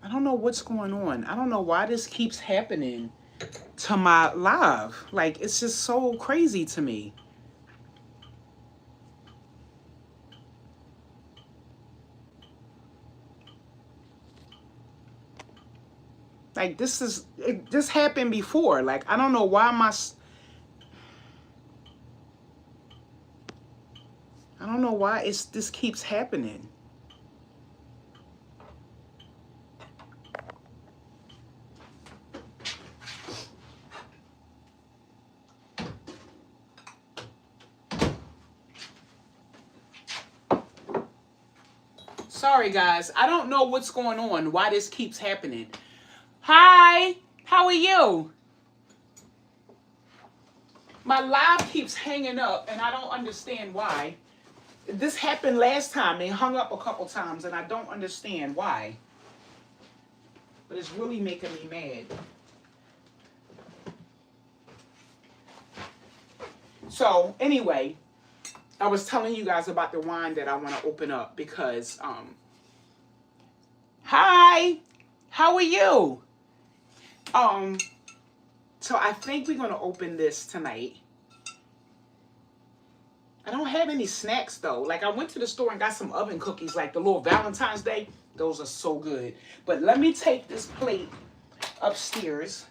I don't know what's going on. I don't know why this keeps happening to my live. Like, it's just so crazy to me. Like, this happened before. Like, I don't know why I don't know why this keeps happening. Sorry, guys. I don't know what's going on, why this keeps happening. Hi, how are you? My live keeps hanging up, and I don't understand why. This happened last time. They hung up a couple times, and I don't understand why. But it's really making me mad. So, anyway, I was telling you guys about the wine that I want to open up because, hi, how are you? So I think we're going to open this tonight. I don't have any snacks though. Like, I went to the store and got some oven cookies, like the little Valentine's Day. Those are so good. But let me take this plate upstairs,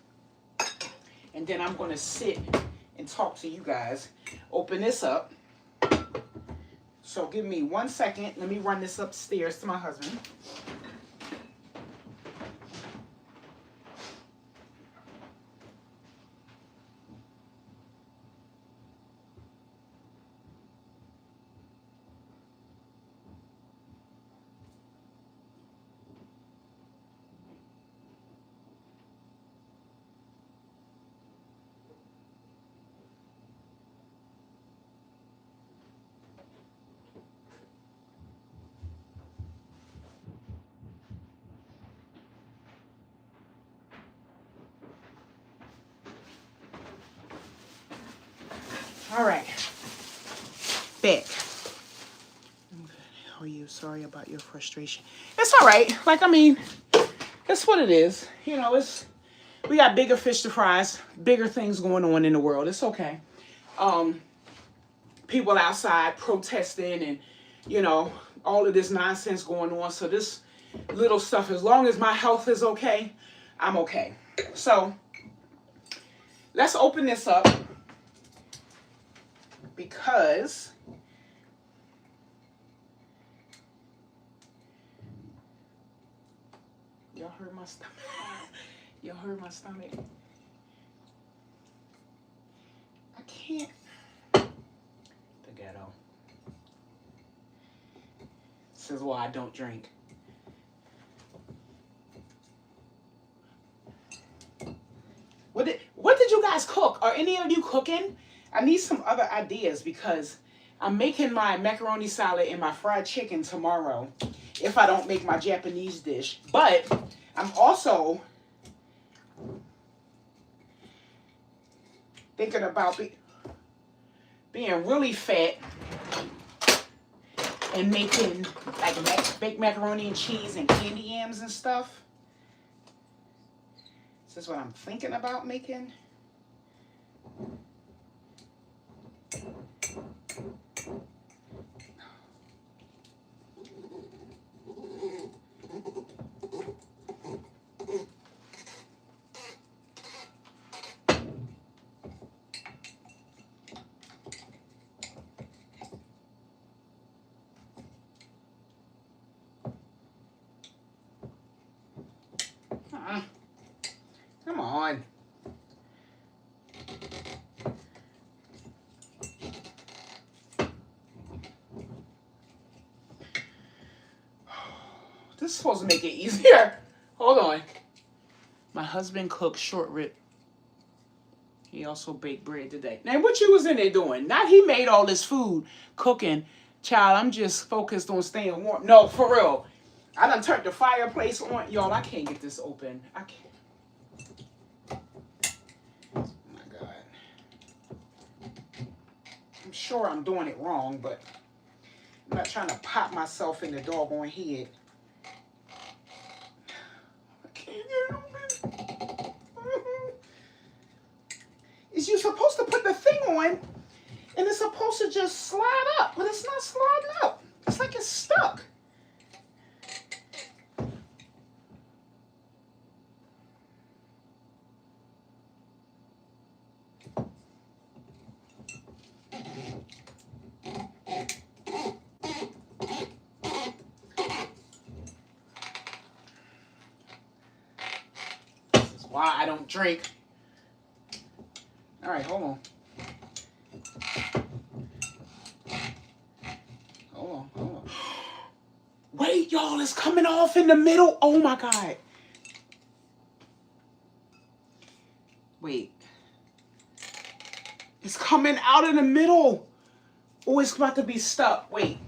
and then I'm going to sit and talk to you guys. Open this up. So give me 1 second. Let me run this upstairs to my husband. All right. Back. How are you? Sorry about your frustration. It's all right. Like, I mean, it's what it is. You know, we got bigger fish to fry, bigger things going on in the world. It's okay. People outside protesting and, you know, all of this nonsense going on. So this little stuff, as long as my health is okay, I'm okay. So let's open this up because y'all heard my stomach. Y'all heard my stomach. I can't. The ghetto. This is why I don't drink. What did you guys cook? Are any of you cooking? I need some other ideas because I'm making my macaroni salad and my fried chicken tomorrow if I don't make my Japanese dish. But I'm also thinking about being really fat and making like baked macaroni and cheese and candy yams and stuff. This is what I'm thinking about making. Come on. This is supposed to make it easier. Hold on. My husband cooked short rib. He also baked bread today. Now, what you was in there doing? Not he made all this food, cooking. Child, I'm just focused on staying warm. No, for real. I done turned the fireplace on. Y'all, I can't get this open. I can't. Oh, my God. I'm sure I'm doing it wrong, but I'm not trying to pop myself in the doggone head. And it's supposed to just slide up, but it's not sliding up. It's like it's stuck. This is why I don't drink. All right, hold on. Hold on. Wait, y'all, it's coming off in the middle. Oh my God. Wait. It's coming out in the middle. Oh, it's about to be stuck. Wait.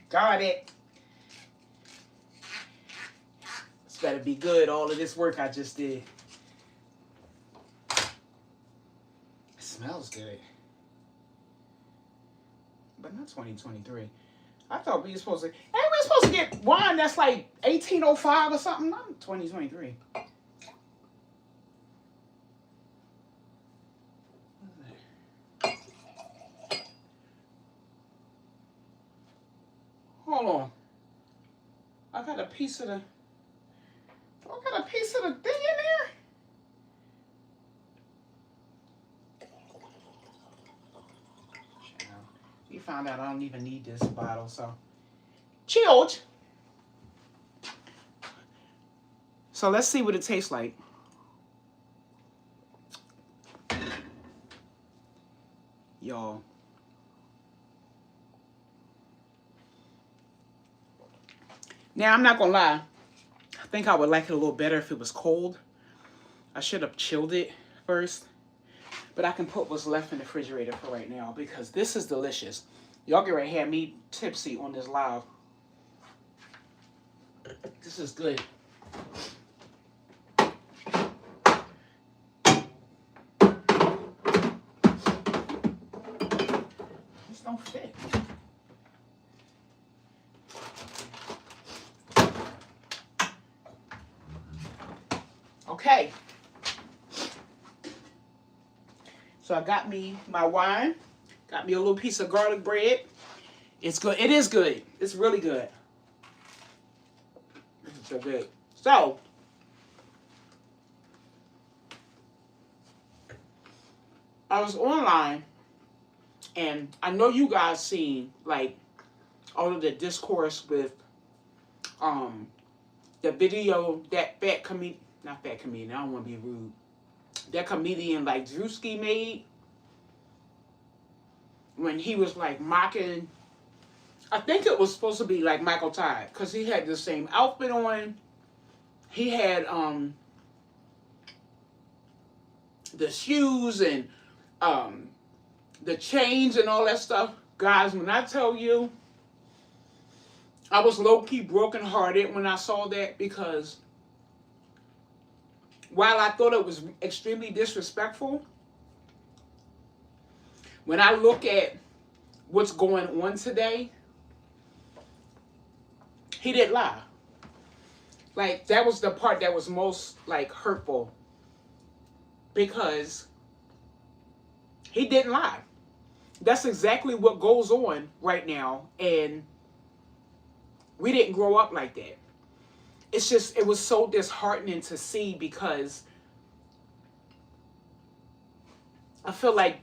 Got it. This better be good, all of this work I just did. It smells good. But not 2023. I thought we were supposed to... Ain't we supposed to get wine that's like 1805 or something? Not 2023. Hold on. I got a piece of the... I got a piece of the thing in there? We found out I don't even need this bottle, so... Chilled. So let's see what it tastes like. Y'all. Now, I'm not gonna lie. I think I would like it a little better if it was cold. I should have chilled it first. But I can put what's left in the refrigerator for right now because this is delicious. Y'all get ready to have me tipsy on this live. This is good. This don't fit. Okay. So I got me my wine. Got me a little piece of garlic bread. It's good. It is good. It's really good. It's so good. So, I was online, and I know you guys seen, like, all of the discourse with, the video that not fat comedian, I don't want to be rude. That comedian, like, Drewski made when he was, like, mocking, I think it was supposed to be, like, Michael Todd, because he had the same outfit on. He had, the shoes and, the chains and all that stuff. Guys, when I tell you, I was low-key brokenhearted when I saw that because while I thought it was extremely disrespectful, when I look at what's going on today, he didn't lie. Like, that was the part that was most, like, hurtful because he didn't lie. That's exactly what goes on right now, and we didn't grow up like that. It's just, it was so disheartening to see because I feel like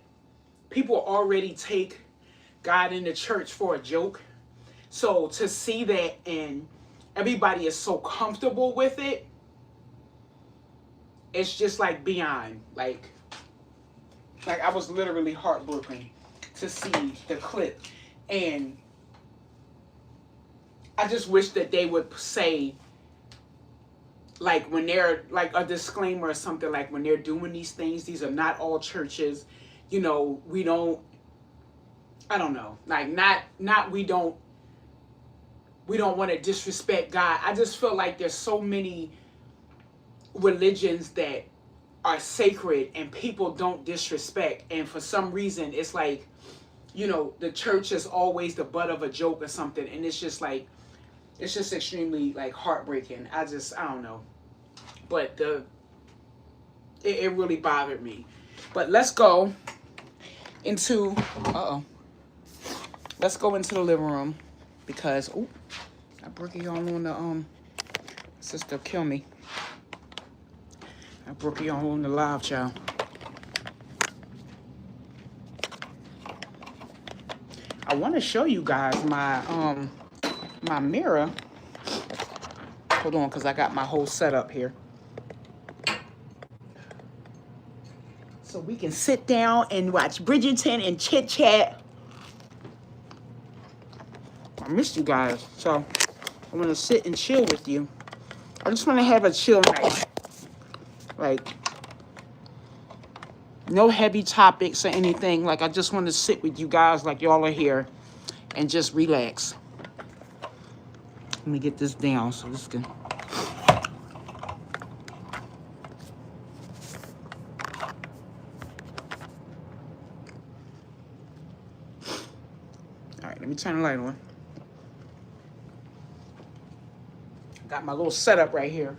people already take God in the church for a joke. So to see that and everybody is so comfortable with it, it's just like beyond. Like I was literally heartbroken to see the clip. And I just wish that they would say, like, when they're, like, a disclaimer or something, like, when they're doing these things, these are not all churches. You know, we don't, I don't know. Like, not we don't we don't want to disrespect God. I just feel like there's so many religions that are sacred and people don't disrespect. And for some reason, it's like, you know, the church is always the butt of a joke or something. And it's just like, it's just extremely like heartbreaking. I don't know. But it really bothered me. But let's go into, let's go into the living room because, oh, I broke it all on the, sister kill me. I broke it all on the live, child. I want to show you guys my, my mirror. Hold on, because I got my whole setup here. So we can sit down and watch Bridgerton and chit chat. I missed you guys, so I want to sit and chill with you. I just want to have a chill night. Like, no heavy topics or anything. Like, I just want to sit with you guys like y'all are here and just relax. Let me get this down so this can... All right, let me turn the light on. Got my little setup right here.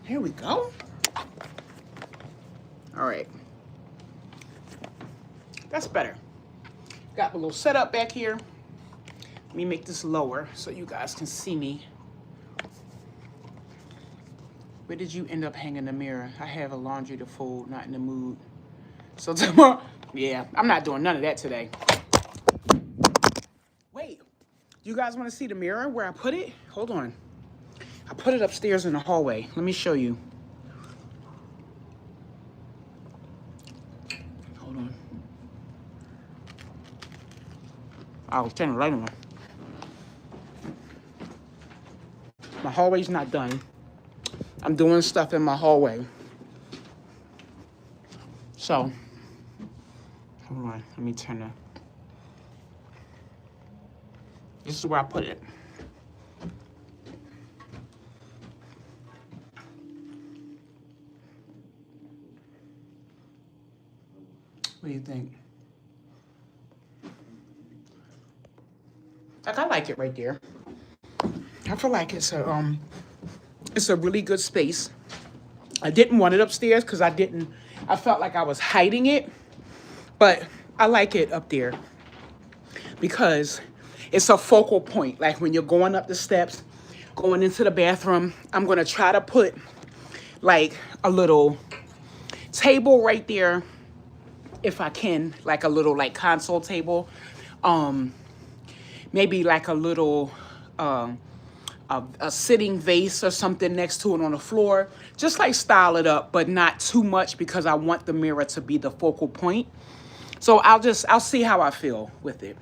Here we go. All right. That's better. Got my little setup back here. Let me make this lower so you guys can see me. Where did you end up hanging the mirror? I have a laundry to fold, not in the mood. So tomorrow, yeah, I'm not doing none of that today. Wait, you guys want to see the mirror where I put it? Hold on. I put it upstairs in the hallway. Let me show you. Hold on. I'll turn the light on. My hallway's not done. I'm doing stuff in my hallway. So, hold on. Let me turn the... This is where I put it. What do you think? Like, I like it right there. I feel like it's a really good space. I didn't want it upstairs because I felt like I was hiding it, but I like it up there because it's a focal point. Like when you're going up the steps, going into the bathroom, I'm going to try to put like a little table right there if I can, like a little like console table. Maybe like a little a sitting vase or something next to it on the floor. Just like style it up, but not too much because I want the mirror to be the focal point. So I'll see how I feel with it.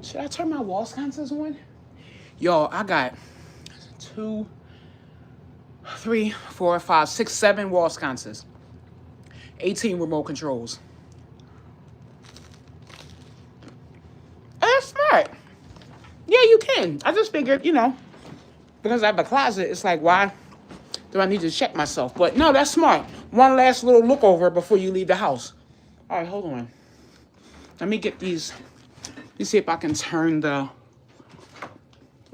Should I turn my wall sconces on? Y'all, I got 2, 3, 4, 5, 6, 7 wall sconces. 18 remote controls. That's smart. Yeah, you can. I just figured, you know, because I have a closet, it's like, why do I need to check myself? But no, that's smart. One last little look over before you leave the house. All right, hold on. Let me get these. Let me see if I can turn the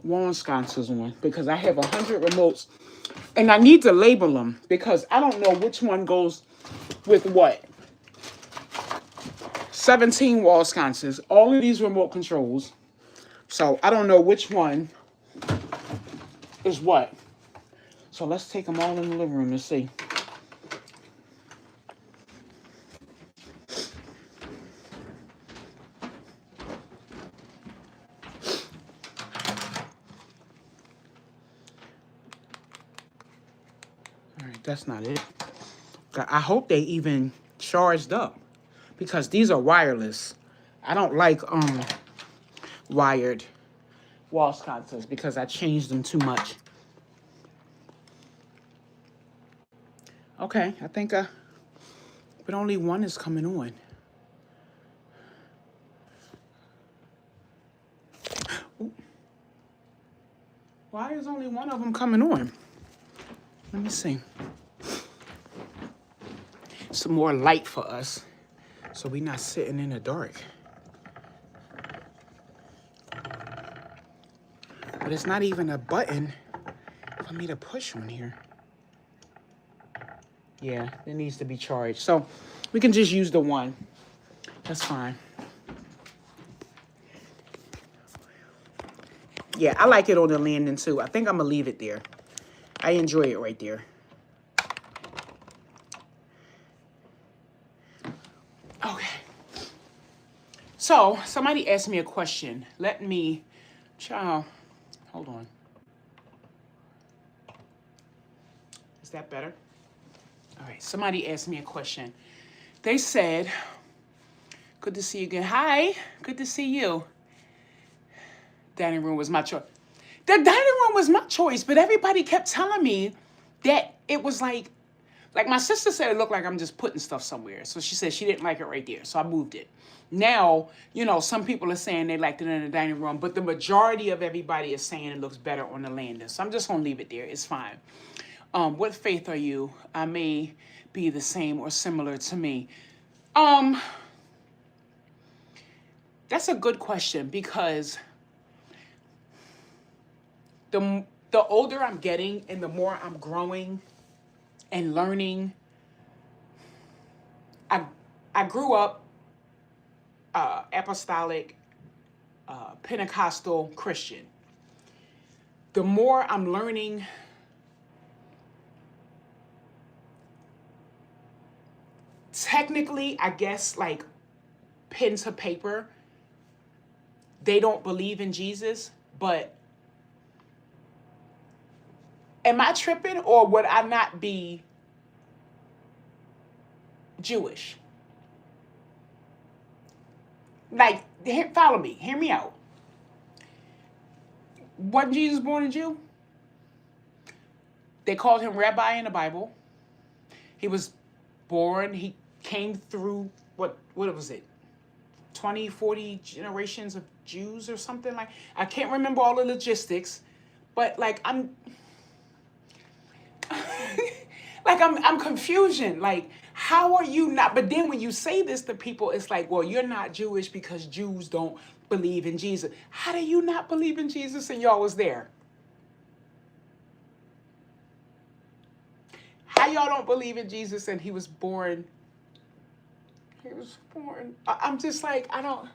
wall sconces on because I have 100 remotes and I need to label them because I don't know which one goes with what. 17 wall sconces, all of these remote controls. So I don't know which one is what. So let's take them all in the living room and see. All right, that's not it. I hope they even charged up because these are wireless. I don't like wired wall sconces because I changed them too much. Okay, I think but only one is coming on. Ooh. Why is only one of them coming on? Let me see. Some more light for us, so we're not sitting in the dark. But it's not even a button for me to push on here. Yeah, it needs to be charged. So we can just use the one. That's fine. Yeah, I like it on the landing too. I think I'm going to leave it there. I enjoy it right there. Okay. So somebody asked me a question. Let me, child, hold on. Is that better? All right, somebody asked me a question. They said, good to see you again. Hi, good to see you. Dining room was my choice. The dining room was my choice, but everybody kept telling me that it was like my sister said it looked like I'm just putting stuff somewhere. So she said she didn't like it right there, so I moved it. Now, some people are saying they liked it in the dining room, but the majority of everybody is saying it looks better on the landing. So I'm just going to leave it there. It's fine. What faith are you? I may be the same or similar to me. That's a good question because the older I'm getting and the more I'm growing and learning, I grew up apostolic, Pentecostal Christian. The more I'm learning, technically, I guess, like pen to paper, they don't believe in Jesus, but am I tripping or would I not be Jewish? Like, follow me, hear me out. Wasn't Jesus born a Jew? They called him rabbi in the Bible. He was born, he came through, what was it? 20, 40 generations of Jews or something like. I can't remember all the logistics, but like I'm confusion. Like, how are you not? But then when you say this to people, it's like, well, you're not Jewish because Jews don't believe in Jesus. How do you not believe in Jesus and y'all was there? How y'all don't believe in Jesus and he was born? I'm just like, I don't.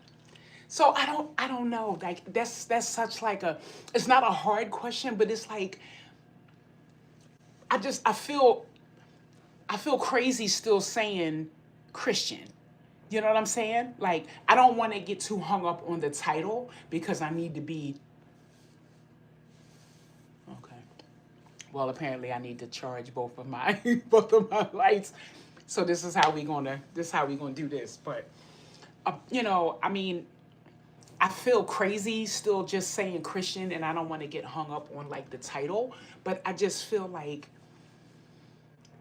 So I don't know. Like that's such like it's not a hard question, but it's like, I feel crazy still saying Christian. You know what I'm saying? Like, I don't want to get too hung up on the title because I need to be. Okay. Well, apparently I need to charge both of my lights. So this is how we gonna do this. But I mean, I feel crazy still just saying Christian, and I don't want to get hung up on like the title, but I just feel like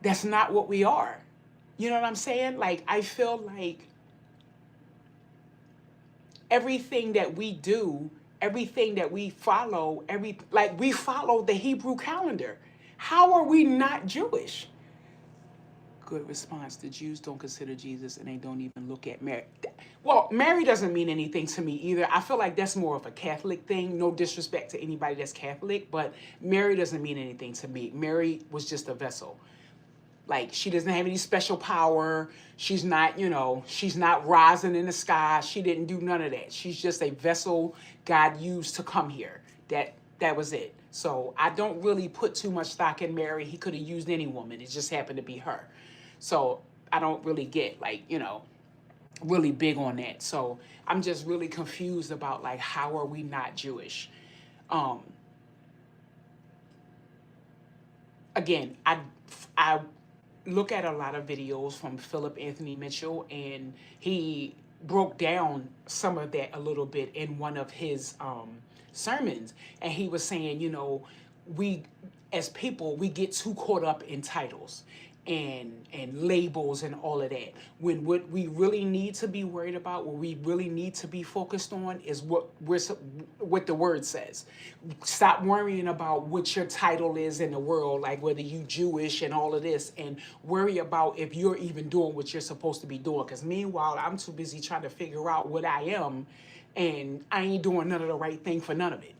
that's not what we are. You know what I'm saying? Like, I feel like everything that we do, everything that we follow, we follow the Hebrew calendar. How are we not Jewish? Good response. The Jews don't consider Jesus and they don't even look at Mary. Well, Mary doesn't mean anything to me either. I feel like that's more of a Catholic thing. No disrespect to anybody that's Catholic, but Mary doesn't mean anything to me. Mary was just a vessel. Like, she doesn't have any special power. She's not, she's not rising in the sky. She didn't do none of that. She's just a vessel God used to come here. That was it. So I don't really put too much stock in Mary. He could have used any woman. It just happened to be her. So I don't really get, really big on that. So I'm just really confused about, like, how are we not Jewish? Again, I look at a lot of videos from Philip Anthony Mitchell, and he broke down some of that a little bit in one of his sermons. And he was saying, we as people, we get too caught up in titles. and labels and all of that. When what we really need to be worried about, what we really need to be focused on is what the word says. Stop worrying about what your title is in the world, like whether you Jewish and all of this, and worry about if you're even doing what you're supposed to be doing. Because meanwhile, I'm too busy trying to figure out what I am, and I ain't doing none of the right thing for none of it.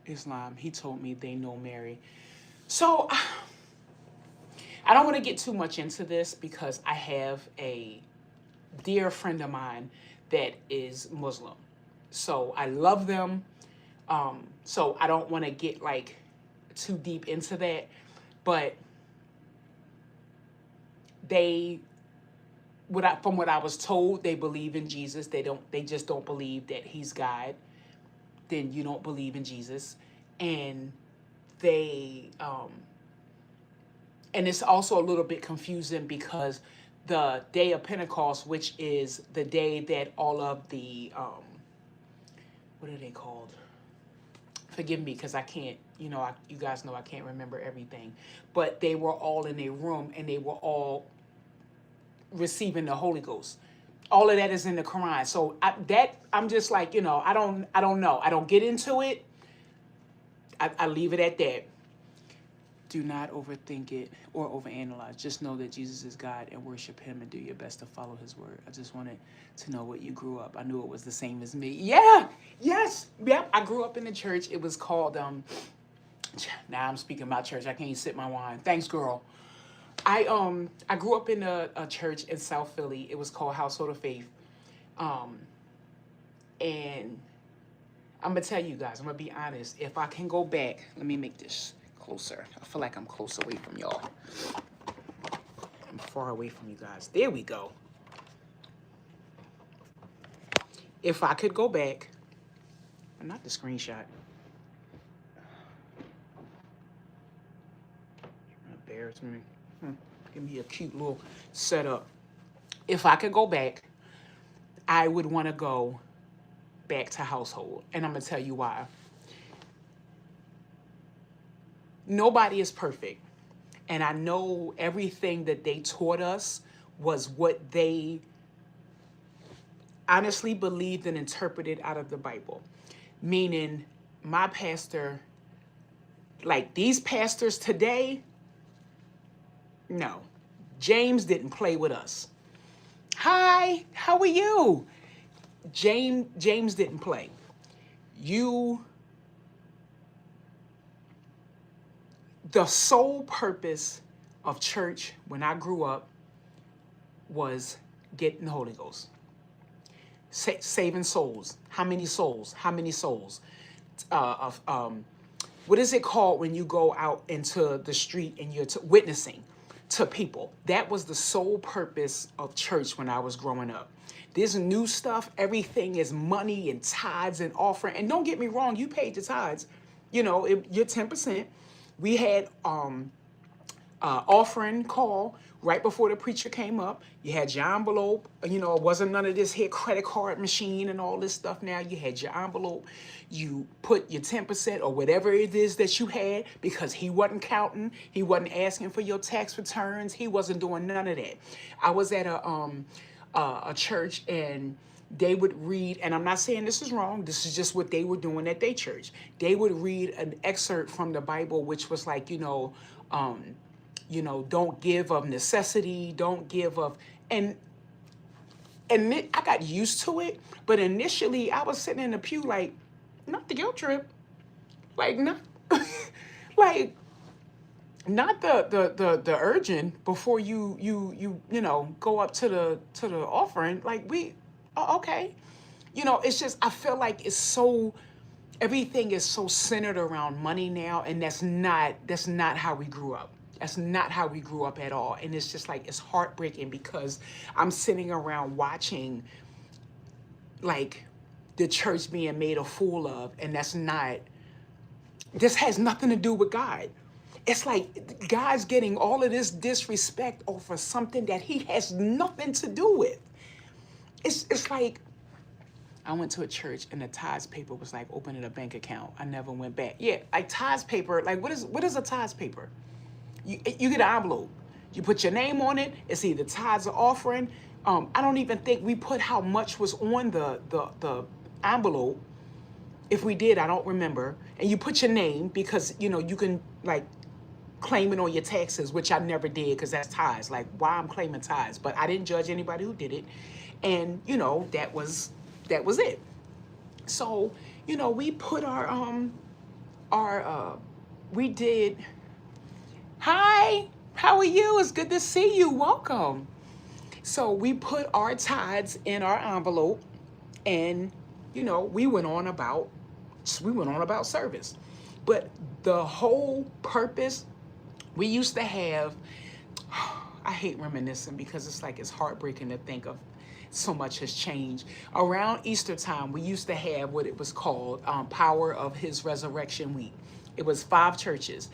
Islam, he told me they know Mary. So I don't want to get too much into this because I have a dear friend of mine that is Muslim. So I love them. So I don't want to get like too deep into that. But from what I was told, they believe in Jesus. They just don't believe that he's God. Then you don't believe in Jesus. And and it's also a little bit confusing because the day of Pentecost, which is the day that all of the, what are they called? Forgive me because I can't, you guys know I can't remember everything. But they were all in a room and they were all receiving the Holy Ghost. All of that is in the Quran. So I'm just like, I don't know. I don't get into it. I leave it at that. Do not overthink it or overanalyze. Just know that Jesus is God and worship him and do your best to follow his word. I just wanted to know what you grew up. I knew it was the same as me. Yeah. Yes. Yep. I grew up in the church. It was called, now I'm speaking about church. I can't sip my wine. Thanks, girl. I grew up in a church in South Philly. It was called Household of Faith. And I'm going to tell you guys, I'm going to be honest. If I can go back, let me make this closer. I feel like I'm close away from y'all. I'm far away from you guys. There we go. If I could go back, not the screenshot. Embarrass me. Give me a cute little setup. If I could go back, I would want to go back to household. And I'm going to tell you why. Nobody is perfect. And I know everything that they taught us was what they honestly believed and interpreted out of the Bible. Meaning, my pastor, like these pastors today, no. James didn't play with us. Hi, how are you? James didn't play. The sole purpose of church when I grew up was getting the Holy Ghost. Saving souls. How many souls? How many souls? What is it called when you go out into the street and you're witnessing to people? That was the sole purpose of church when I was growing up. This new stuff, everything is money and tithes and offering. And don't get me wrong, you paid the tithes. You're 10%. We had offering call right before the preacher came up. You had your envelope. It wasn't none of this here credit card machine and all this stuff now. You had your envelope. You put your 10% or whatever it is that you had because he wasn't counting. He wasn't asking for your tax returns. He wasn't doing none of that. I was at a church and they would read, and I'm not saying this is wrong, this is just what they were doing at their church. They would read an excerpt from the Bible, which was like, don't give of necessity, don't give of, and I got used to it, but initially I was sitting in the pew like, not the guilt trip, like, not, like, not the urgent before you go up to the offering, like okay. It's just, I feel like everything is so centered around money now, and that's not how we grew up. That's not how we grew up at all. And it's just like, it's heartbreaking because I'm sitting around watching like the church being made a fool of, and this has nothing to do with God. It's like God's getting all of this disrespect over something that he has nothing to do with. It's like, I went to a church and the tithes paper was like opening a bank account. I never went back. Yeah, like tithes paper, like what is a tithes paper? You get an envelope. You put your name on it. It's either tithes or offering. I don't even think we put how much was on the envelope. If we did, I don't remember. And you put your name because, you can like claim it on your taxes, which I never did because that's tithes. Like, why I'm claiming tithes? But I didn't judge anybody who did it. And, that was it. So, we put our we did. Hi, how are you? It's good to see you. Welcome. So we put our tithes in our envelope, and we went on about service. But the whole purpose, we used to have, I hate reminiscing because it's heartbreaking to think of so much has changed. Around Easter time, we used to have what it was called Power of His Resurrection Week. It was 5 churches.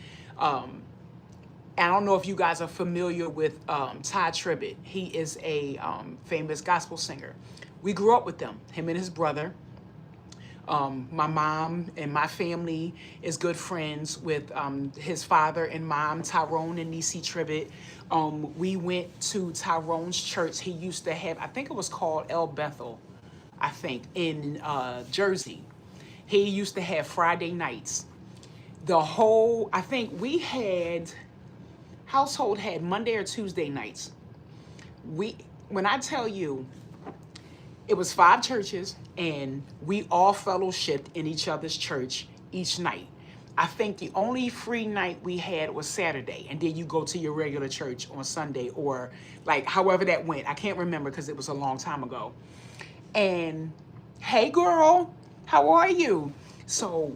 I don't know if you guys are familiar with Ty Tribbett. He is a famous gospel singer. We grew up with them, him and his brother. My mom and my family is good friends with his father and mom, Tyrone and Nisi Tribbett. We went to Tyrone's church. He used to have, I think it was called El Bethel, I think, in Jersey. He used to have Friday nights. I think we had, household had Monday or Tuesday nights. When I tell you, it was 5 churches, and we all fellowshipped in each other's church each night. I think the only free night we had was Saturday, and then you go to your regular church on Sunday, or like however that went. I can't remember because it was a long time ago. And hey girl, how are you? So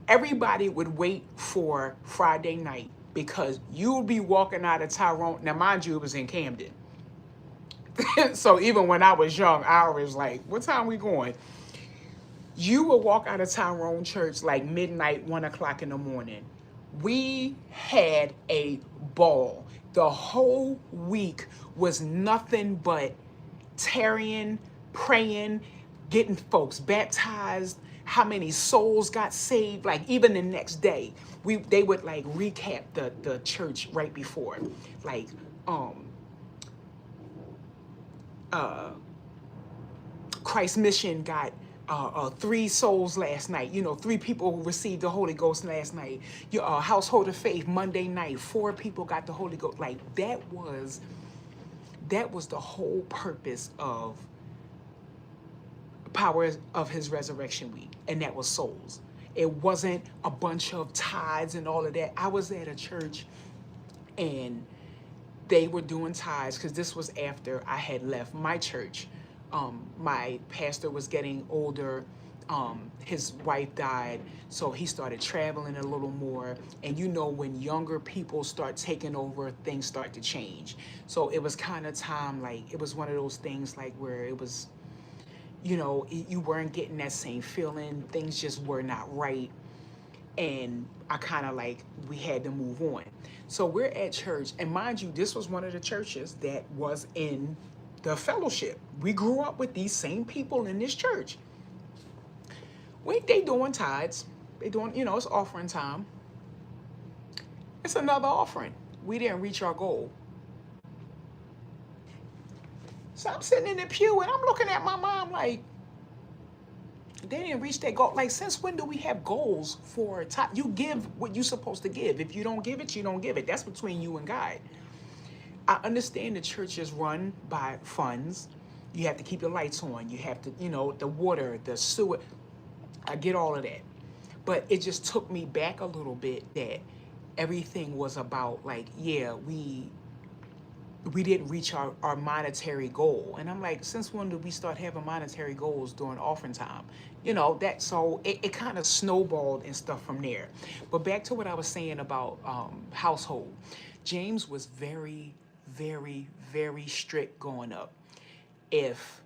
everybody would wait for Friday night because you would be walking out of Tyrone. Now, mind you, it was in Camden. So even when I was young, I was like, what time we going? You would walk out of Tyrone Church like midnight, 1 o'clock in the morning. We had a ball. The whole week was nothing but tarrying, praying, getting folks baptized, how many souls got saved. Like even the next day, they would like recap the church right before. Like Christ Mission got 3 souls last night. 3 people received the Holy Ghost last night. Your Household of Faith Monday night, 4 people got the Holy Ghost. Like that was the whole purpose of Power of His Resurrection Week, and that was souls. It wasn't a bunch of tithes and all of that. I was at a church, and they were doing tithes because this was after I had left my church. My pastor was getting older. His wife died, so he started traveling a little more. And when younger people start taking over, things start to change. So it was kind of time, like it was one of those things like where it was, you weren't getting that same feeling. Things just were not right. And I kind of we had to move on. So we're at church, and mind you, this was one of the churches that was in the fellowship. We grew up with these same people in this church. They doing tithes. They doing, it's offering time. It's another offering. We didn't reach our goal. So I'm sitting in the pew, and I'm looking at my mom like, they didn't reach their goal. Like, since when do we have goals for time? You give what you're supposed to give. If you don't give it, you don't give it. That's between you and God. I understand the church is run by funds. You have to keep the lights on. You have to, the water, the sewer. I get all of that. But it just took me back a little bit that everything was about we didn't reach our monetary goal. And I'm like, since when did we start having monetary goals during offering time? So it kind of snowballed and stuff from there. But back to what I was saying about household. James was very, very, very strict growing up. If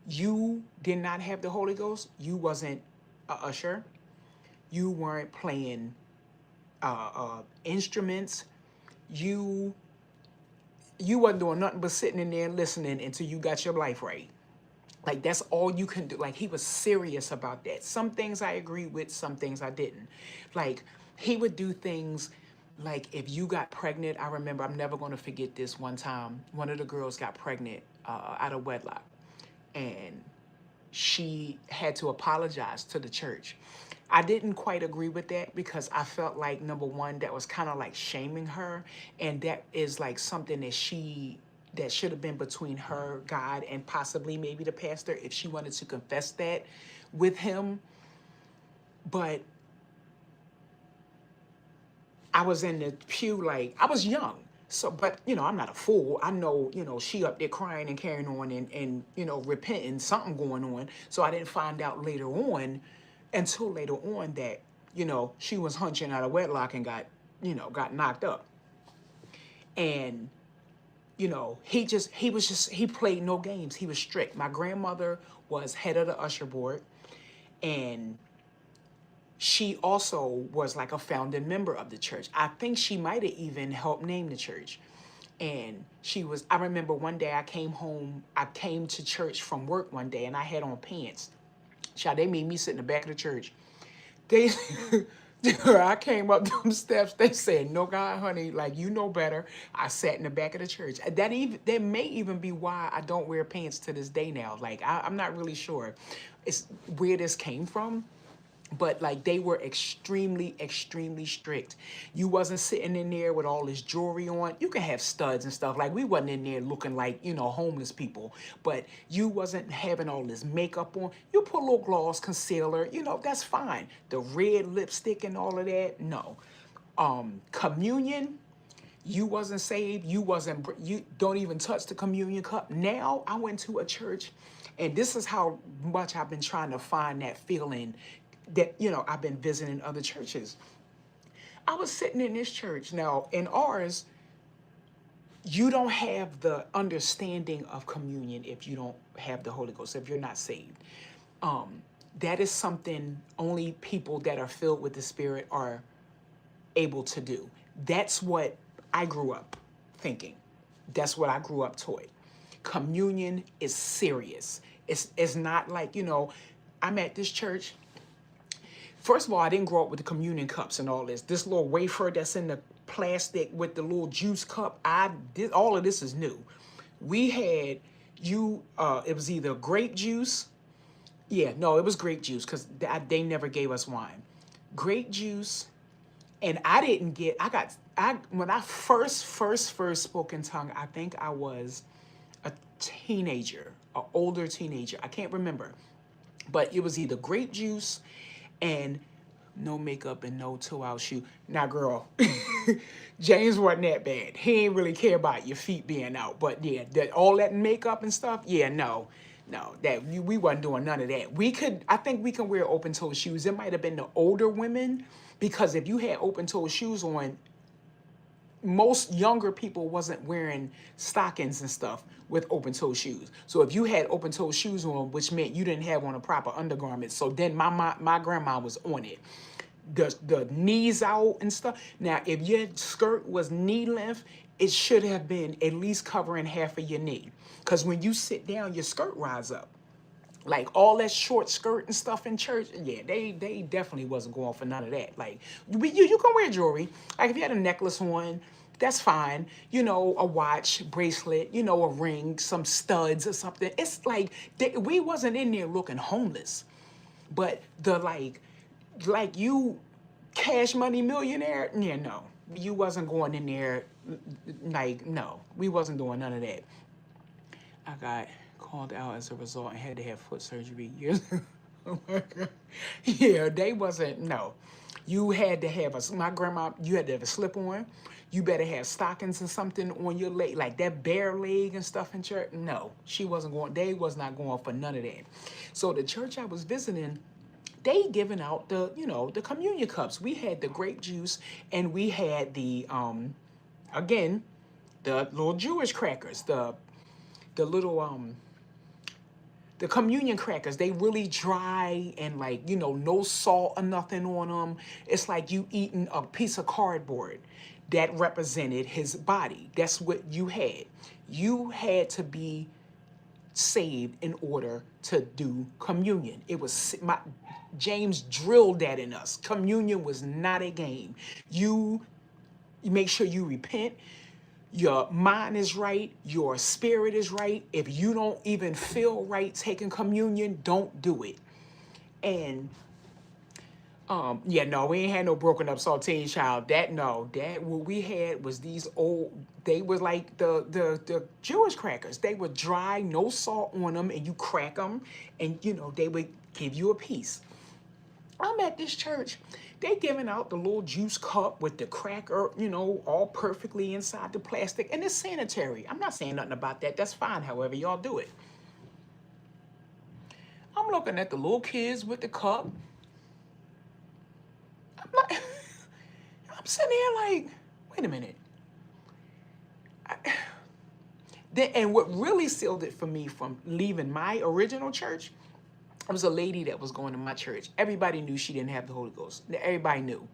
you did not have the Holy Ghost, you wasn't a usher. You weren't playing instruments. You wasn't doing nothing but sitting in there and listening until you got your life right. Like, that's all you can do. Like, he was serious about that. Some things I agreed with, some things I didn't. Like, he would do things Like if you got pregnant, I remember, I'm never going to forget this one time. One of the girls got pregnant out of wedlock, and she had to apologize to the church. I didn't quite agree with that because I felt like, number one, that was kind of like shaming her, and that is like something that should have been between her, God, and possibly maybe the pastor if she wanted to confess that with him. But I was in the pew, like I was young. So, but I'm not a fool. I know, she up there crying and carrying on and repenting, something going on. So I didn't find out later on, until later on, that, she was hunching out of wedlock and got knocked up. And, he played no games. He was strict. My grandmother was head of the usher board, and she also was like a founding member of the church. I think she might have even helped name the church. And I remember one day I came to church from work one day and I had on pants. Child, they made me sit in the back of the church. They, I came up them steps. They said, "No, God, honey, like you know better." I sat in the back of the church. That may even be why I don't wear pants to this day now. Like I'm not really sure, it's where this came from. But like they were extremely, extremely strict. You wasn't sitting in there with all this jewelry on. You can have studs and stuff. Like we wasn't in there looking like, homeless people. But you wasn't having all this makeup on. You put a little gloss, concealer, that's fine. The red lipstick and all of that, no. Communion, you wasn't saved. You don't even touch the communion cup. Now I went to a church, and this is how much I've been trying to find that feeling that, I've been visiting other churches. I was sitting in this church. Now, in ours, you don't have the understanding of communion if you don't have the Holy Ghost, if you're not saved. That is something only people that are filled with the Spirit are able to do. That's what I grew up thinking. That's what I grew up taught. Communion is serious. It's not like, I'm at this church. First of all, I didn't grow up with the communion cups and all this. This little wafer that's in the plastic with the little juice cup, all of this is new. We had it was either grape juice. Yeah, no, it was grape juice because they never gave us wine. Grape juice, and when I first spoke in tongue, I think I was a teenager, an older teenager. I can't remember, but it was either grape juice and no makeup and no toe-out shoe. Now, girl, James wasn't that bad. He ain't really care about your feet being out. But yeah, all that makeup and stuff, yeah, no, we wasn't doing none of that. I think we can wear open-toe shoes. It might have been the older women, because if you had open-toe shoes on, most younger people wasn't wearing stockings and stuff with open-toe shoes. So if you had open-toe shoes on, which meant you didn't have on a proper undergarment, so then my grandma was on it. The knees out and stuff. Now, if your skirt was knee length, it should have been at least covering half of your knee. Because when you sit down, your skirt rise up. Like all that short skirt and stuff in church, yeah, they definitely wasn't going for none of that. Like you can wear jewelry. Like if you had a necklace on, that's fine. A watch, bracelet, a ring, some studs or something. It's like we wasn't in there looking homeless. But the like you cash money millionaire, yeah, no. You wasn't going in there, like, no. We wasn't doing none of that. I got called out as a result and had to have foot surgery years ago. Oh my God. Yeah, they wasn't, no. You had to have my grandma, you had to have a slip on. You better have stockings and something on your leg, like that bare leg and stuff in church. No, they was not going for none of that. So the church I was visiting, they giving out the communion cups. We had the grape juice and we had the, again, the little Jewish crackers, the little, the communion crackers. They really dry and like, no salt or nothing on them. It's like you eating a piece of cardboard that represented his body. That's what you had. You had to be saved in order to do communion. James drilled that in us. Communion was not a game. You You make sure you repent. Your mind is right. Your spirit is right. If you don't even feel right taking communion, don't do it. And yeah, no, we ain't had no broken up saltine child. That what we had was these old. They were like the Jewish crackers. They were dry, no salt on them, and you crack them, and they would give you a piece. I'm at this church. They giving out the little juice cup with the cracker, all perfectly inside the plastic, and it's sanitary. I'm not saying nothing about that. That's fine. However y'all do it. I'm looking at the little kids with the cup. I'm like, I'm sitting here like, wait a minute. And what really sealed it for me from leaving my original church, there was a lady that was going to my church. Everybody knew she didn't have the Holy Ghost. Everybody knew.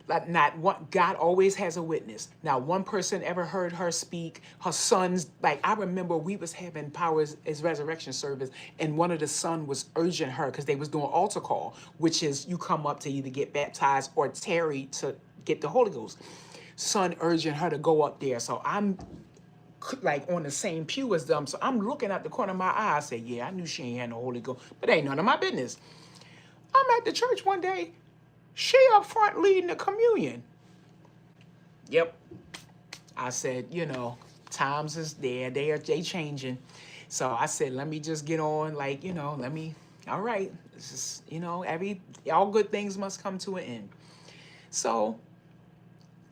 Like, not one, God always has a witness. Now, one person ever heard her speak. Her sons, like, I remember we was having Powers as resurrection service, and one of the son was urging her because they was doing altar call, which is you come up to either get baptized or tarry to get the Holy Ghost. Son urging her to go up there. So I'm like on the same pew as them. So I'm looking at the corner of my eye. I say, yeah, I knew she ain't had no Holy Ghost, but ain't none of my business. I'm at the church one day. She up front leading the communion. Yep. I said, times is there. They changing. So I said, let me just get on, like, all right. This is, all good things must come to an end. So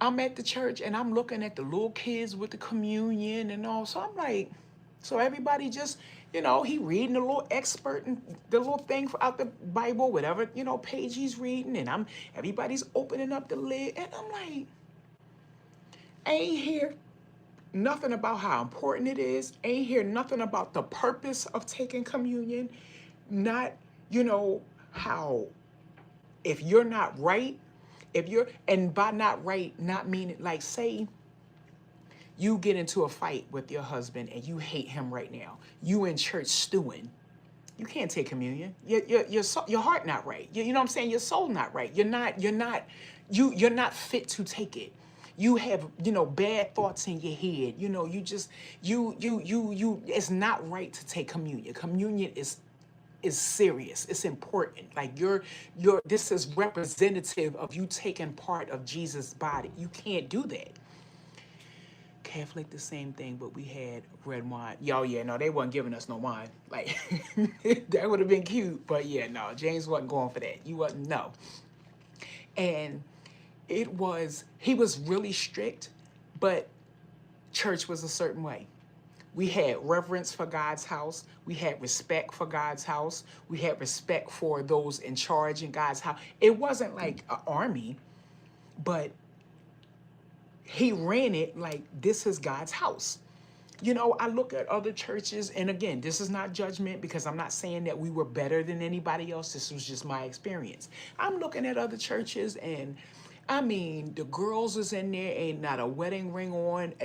I'm at the church and I'm looking at the little kids with the communion and all. So I'm like, so everybody just, he reading the little expert and the little thing out the Bible, whatever, page he's reading. And everybody's opening up the lid. And I'm like, ain't hear nothing about how important it is. Ain't hear nothing about the purpose of taking communion. Not, how if you're not right, and by not right, not meaning, like, say you get into a fight with your husband and you hate him right now. You in church stewing. You can't take communion. Your heart not right. You know what I'm saying? Your soul not right. You're not fit to take it. You have, bad thoughts in your head. It's not right to take communion. Communion is serious. It's important. Like this is representative of you taking part of Jesus' body. You can't do that. Catholic, the same thing, but we had red wine. Yo, yeah, no, they wasn't giving us no wine. Like, that would have been cute, but yeah, no, James wasn't going for that. You wasn't, no. And he was really strict, but church was a certain way. We had reverence for God's house. We had respect for God's house. We had respect for those in charge in God's house. It wasn't like an army, but he ran it like this is God's house. I look at other churches, and again, this is not judgment because I'm not saying that we were better than anybody else. This was just my experience. I'm looking at other churches, and I mean, the girls is in there, ain't not a wedding ring on.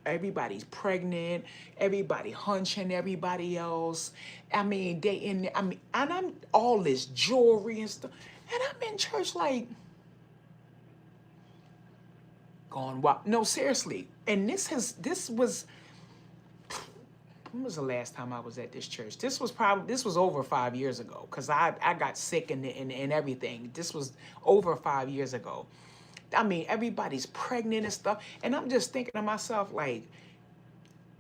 Everybody's pregnant. Everybody hunching everybody else. I mean, they in there. I mean, and I'm all this jewelry and stuff, and I'm in church like, going wild. No, seriously. And this was, when was the last time I was at this church? This was over 5 years ago, because I got sick and everything. This was over 5 years ago. I mean, everybody's pregnant and stuff. And I'm just thinking to myself, like,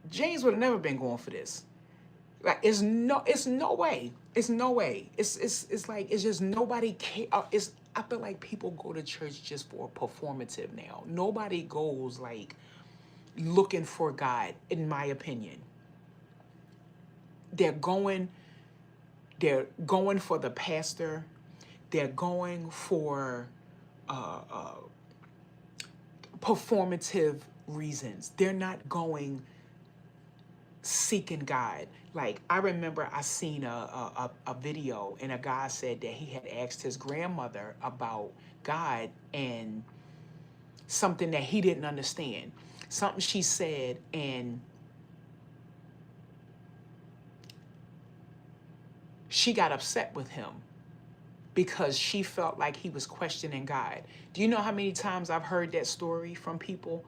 James would have never been going for this. Like, it's no way. It's no way. It's like, it's just nobody care. I feel like people go to church just for performative now. Nobody goes like looking for God, in my opinion. They're going for the pastor. They're going for performative reasons. They're not going seeking God. Like, I remember I seen a video, and a guy said that he had asked his grandmother about God and something that he didn't understand. Something she said, and she got upset with him. because she felt like he was questioning God. Do you know how many times I've heard that story from people?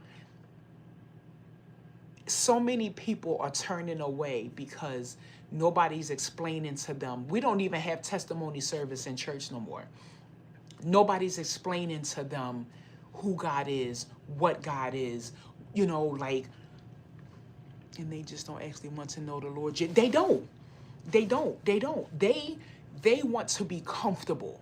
So many people are turning away because nobody's explaining to them. We don't even have testimony service in church no more. Nobody's explaining to them who God is, what God is, like, and they just don't actually want to know the Lord. They don't. They want to be comfortable.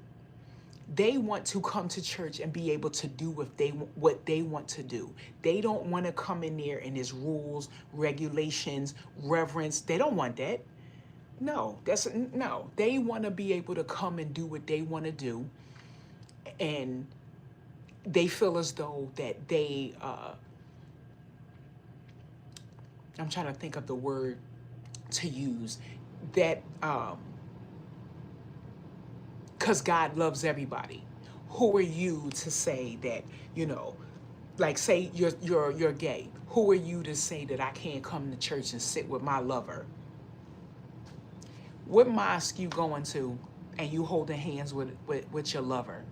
They want to come to church and be able to do what they want to do. They don't want to come in there and there's rules, regulations, reverence. They don't want that. No. They want to be able to come and do what they want to do, and they feel as though that they. I'm trying to think of the word to use. That. Because God loves everybody. Who are you to say that, like, say you're gay. Who are you to say that I can't come to church and sit with my lover? What mosque you going to and you holding hands with your lover?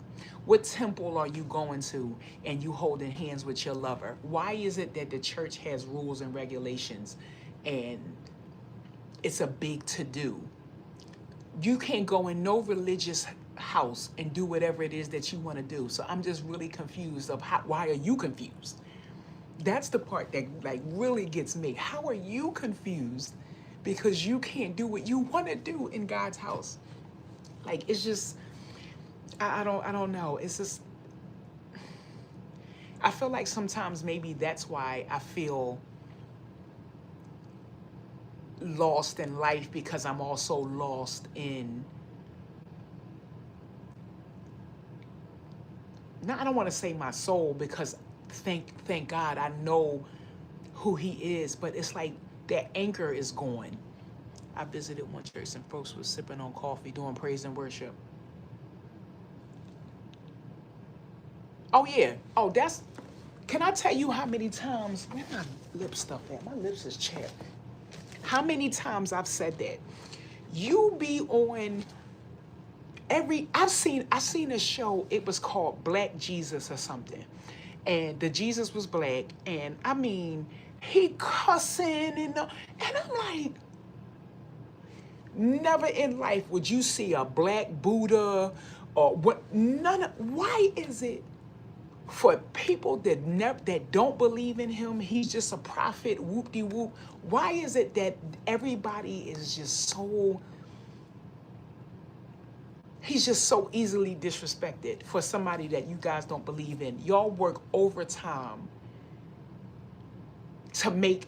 What temple are you going to and you holding hands with your lover? Why is it that the church has rules and regulations and it's a big to-do? You can't go in no religious house and do whatever it is that you want to do. So I'm just really confused of why are you confused? That's the part that like really gets me. How are you confused because you can't do what you want to do in God's house? Like, it's just, I don't know. It's just, I feel like sometimes maybe that's why I feel lost in life, because I'm also lost in, I don't want to say my soul, because thank God I know who he is, but it's like that anchor is gone. I visited one church and folks was sipping on coffee doing praise and worship. Oh yeah. Oh, can I tell you how many times, where my lip stuff at? My lips is chapped. How many times I've said that? You be on I seen a show, it was called Black Jesus or something. And the Jesus was black, and I mean, he cussing and I'm like, never in life would you see a black Buddha or what, why is it for people that don't believe in him, he's just a prophet, whoop-de-whoop. Why is it that everybody is just so, he's just so easily disrespected for somebody that you guys don't believe in? Y'all work overtime to make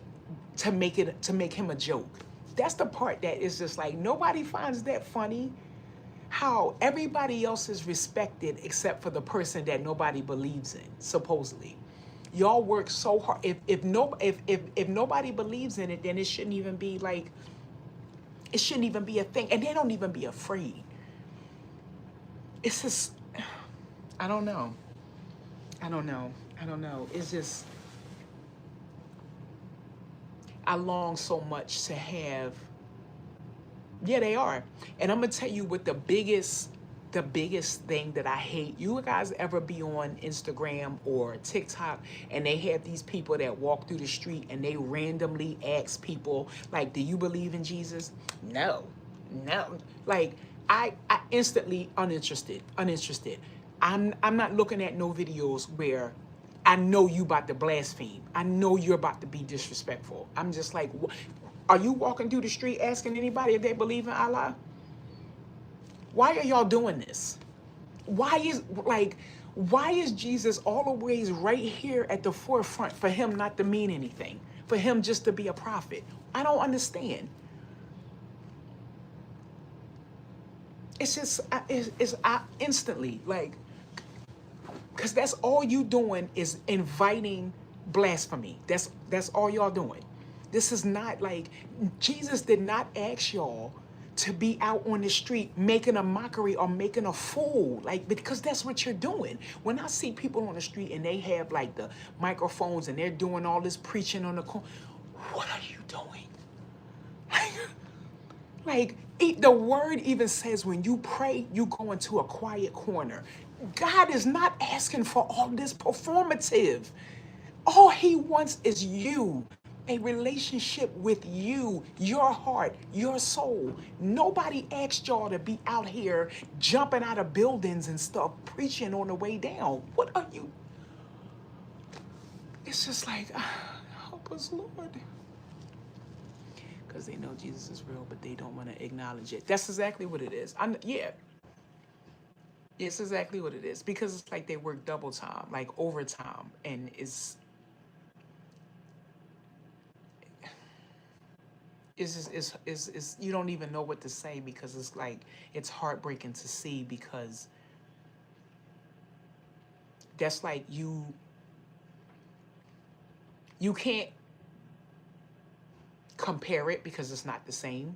him a joke. That's the part that is just like, nobody finds that funny. How everybody else is respected except for the person that nobody believes in, supposedly. Y'all work so hard. If nobody believes in it, then it shouldn't even be like, it shouldn't even be a thing. And they don't even be afraid. It's just, I don't know. It's just, I long so much to have. Yeah, they are. And I'm gonna tell you what the biggest thing that I hate. You guys ever be on Instagram or TikTok and they have these people that walk through the street and they randomly ask people, like, do you believe in Jesus? No. Like, I instantly uninterested. I'm not looking at no videos where I know you about to blaspheme. I know you're about to be disrespectful. I'm just like, are you walking through the street asking anybody if they believe in Allah? Why are y'all doing this? Why is Jesus always right here at the forefront for him not to mean anything? For him just to be a prophet? I don't understand. It's just, I instantly, like, because that's all you doing is inviting blasphemy. That's all y'all doing. This is not like, Jesus did not ask y'all to be out on the street making a mockery or making a fool, like, because that's what you're doing. When I see people on the street and they have like the microphones and they're doing all this preaching on the corner, what are you doing? Like, The word even says when you pray, you go into a quiet corner. God is not asking for all this performative. All he wants is you, a relationship with you, your heart, your soul. Nobody asked y'all to be out here jumping out of buildings and stuff, preaching on the way down. What are you? It's just like, help us, Lord. Because they know Jesus is real, but they don't want to acknowledge it. That's exactly what it is. Yeah. It's exactly what it is. Because it's like they work double time, like overtime. And it's you don't even know what to say, because it's like, it's heartbreaking to see, because that's like you can't compare it because it's not the same.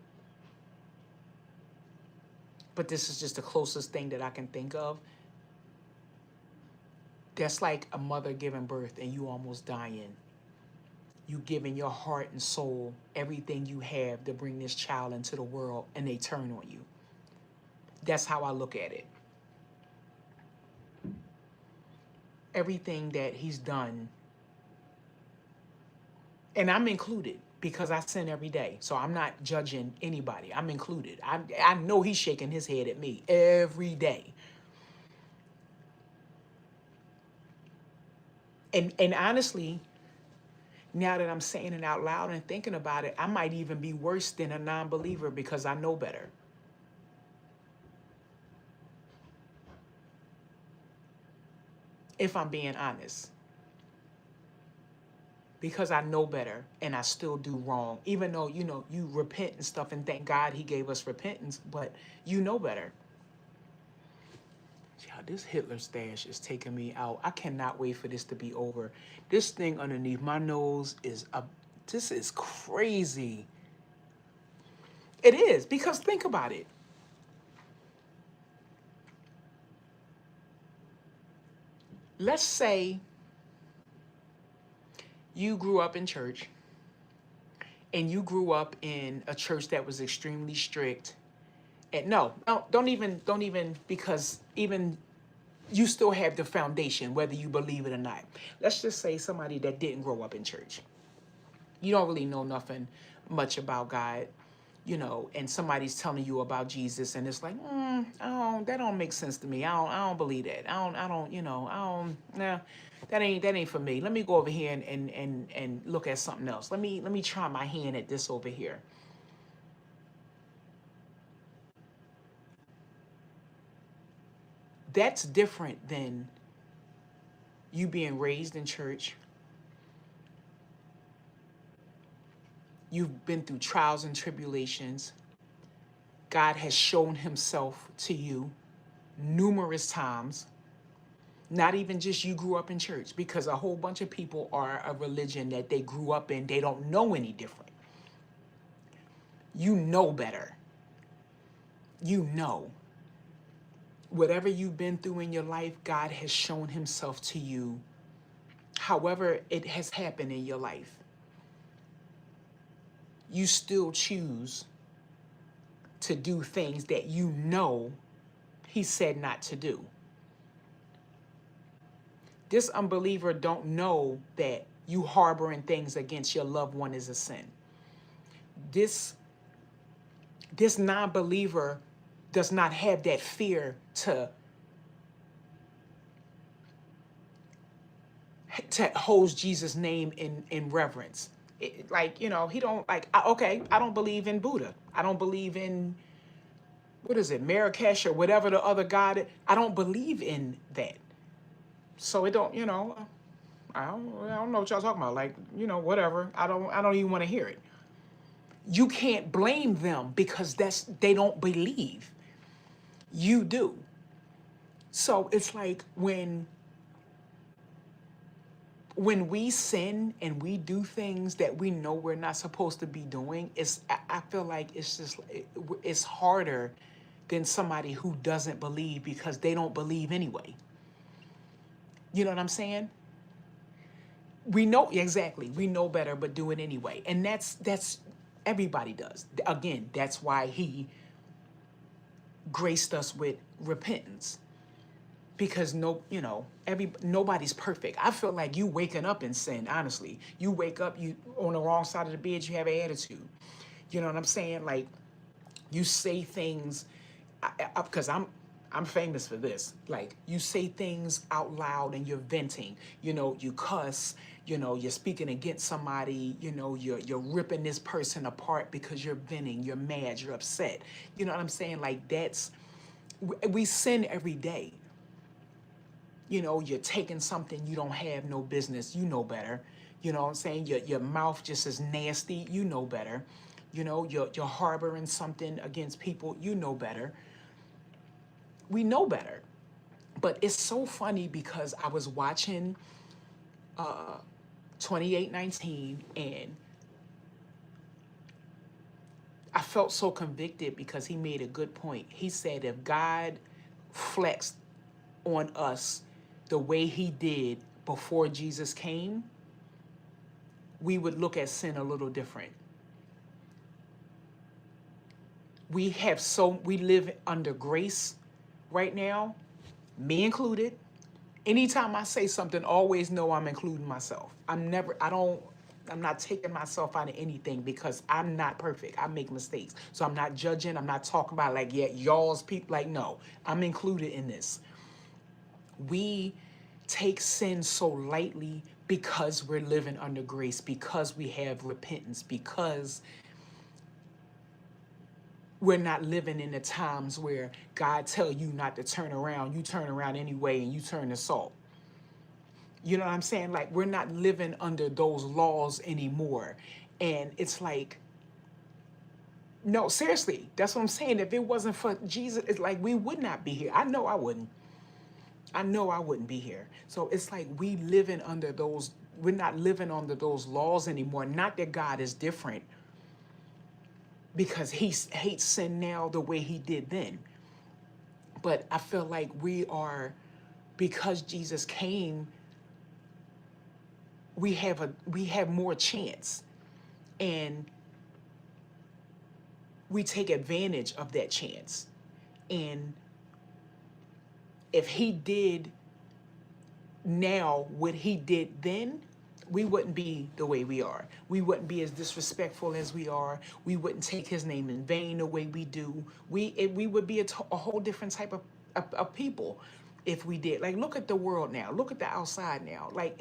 But this is just the closest thing that I can think of. That's like a mother giving birth and you almost dying. You giving your heart and soul, everything you have to bring this child into the world, and they turn on you. That's how I look at it. Everything that he's done, and I'm included, because I sin every day. So I'm not judging anybody. I'm included. I know he's shaking his head at me every day. And honestly, now that I'm saying it out loud and thinking about it, I might even be worse than a non-believer, because I know better. If I'm being honest. Because I know better and I still do wrong. Even though, you repent and stuff, and thank God he gave us repentance, but you know better. Yeah, this Hitler stash is taking me out. I cannot wait for this to be over. This thing underneath my nose this is crazy. It is, because think about it. Let's say you grew up in church, and you grew up in a church that was extremely strict. And no, don't even, because even you still have the foundation, whether you believe it or not. Let's just say somebody that didn't grow up in church. You don't really know nothing much about God, and somebody's telling you about Jesus, and it's like, that don't make sense to me. I don't believe that. Nah, that ain't for me. Let me go over here and look at something else. Let me try my hand at this over here. That's different than you being raised in church. You've been through trials and tribulations. God has shown himself to you numerous times. Not even just you grew up in church, because a whole bunch of people are a religion that they grew up in. They don't know any different. You know better. Whatever you've been through in your life, God has shown himself to you, however it has happened in your life. You still choose to do things that he said not to do. This unbeliever don't know that you harboring things against your loved one is a sin. This non-believer does not have that fear to hold Jesus' name in reverence. He don't I don't believe in Buddha. I don't believe in, what is it, Marrakesh or whatever the other god. I don't believe in that. So it don't, I don't know what y'all talking about. Whatever. I don't even want to hear it. You can't blame them, because they don't believe. You do. So it's like when we sin and we do things that we know we're not supposed to be doing, I feel like it's harder than somebody who doesn't believe, because they don't believe anyway. You know what I'm saying? We know, exactly. We know better, but do it anyway. And that's everybody does. Again, that's why he graced us with repentance. Because nobody's perfect. I feel like you waking up in sin, honestly. You wake up, you on the wrong side of the bed, you have an attitude. You know what I'm saying? Like, you say things, because I'm famous for this. Like, you say things out loud and you're venting. You cuss. You're speaking against somebody. You're ripping this person apart because you're venting. You're mad. You're upset. You know what I'm saying? Like, we sin every day. You're taking something you don't have no business. You know better. You know what I'm saying? Your mouth just is nasty. You know better. You're harboring something against people. You know better. We know better. But it's so funny because I was watching 2819, and I felt so convicted because he made a good point. He said if God flexed on us the way he did before Jesus came, we would look at sin a little different. We live under grace right now, me included. Anytime I say something, always know I'm including myself. I'm not taking myself out of anything because I'm not perfect. I make mistakes. So I'm not judging. I'm not talking about like, yeah, y'all's people. Like, no, I'm included in this. We take sin so lightly because we're living under grace, because we have repentance, because we're not living in the times where God tell you not to turn around. You turn around anyway and you turn to salt. You know what I'm saying? Like, we're not living under those laws anymore. And it's like, no, seriously, that's what I'm saying. If it wasn't for Jesus, it's like we would not be here. I know I wouldn't be here. So it's like we're not living under those laws anymore. Not that God is different, because he hates sin now the way he did then. But I feel like because Jesus came, we have more chance, and we take advantage of that chance. And if he did now what he did then, we wouldn't be the way we are. We wouldn't be as disrespectful as we are. We wouldn't take his name in vain the way we do. We would be a whole different type of people if we did. Like, look at the world now. Look at the outside now. Like,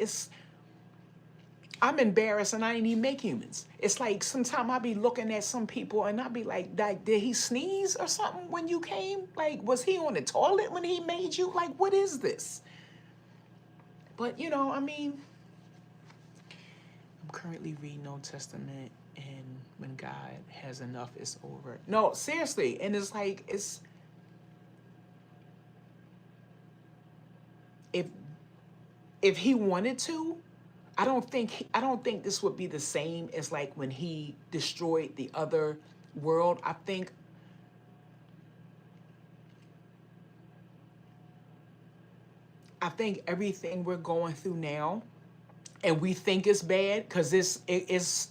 I'm embarrassed and I ain't even make humans. It's like sometimes I be looking at some people and I be like, did he sneeze or something when you came? Like, was he on the toilet when he made you? Like, what is this? But, I mean, I'm currently reading Old Testament, and when God has enough, it's over. No, seriously. And it's like, if he wanted to, I don't think this would be the same as like when he destroyed the other world. I think everything we're going through now, and we think it's bad because it's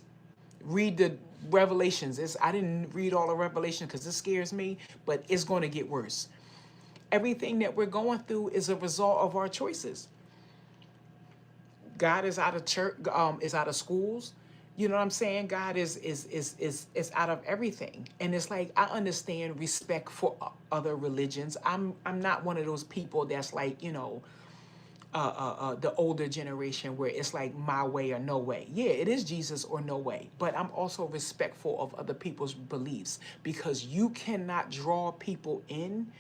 read the Revelations. I didn't read all the Revelation because it scares me, but it's going to get worse. Everything that we're going through is a result of our choices. God is out of church, is out of schools. You know what I'm saying? God is out of everything. And it's like, I understand respect for other religions. I'm not one of those people that's like, the older generation where it's like my way or no way. Yeah, it is Jesus or no way. But I'm also respectful of other people's beliefs, because you cannot draw people in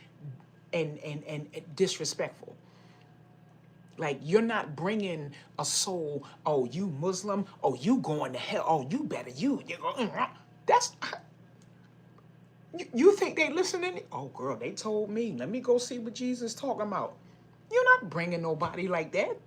and disrespectful. Like, you're not bringing a soul. Oh, you Muslim. Oh, you going to hell. Oh, you better that's. You think they listening? Oh, girl, they told me. Let me go see what Jesus talking about. You're not bringing nobody like that.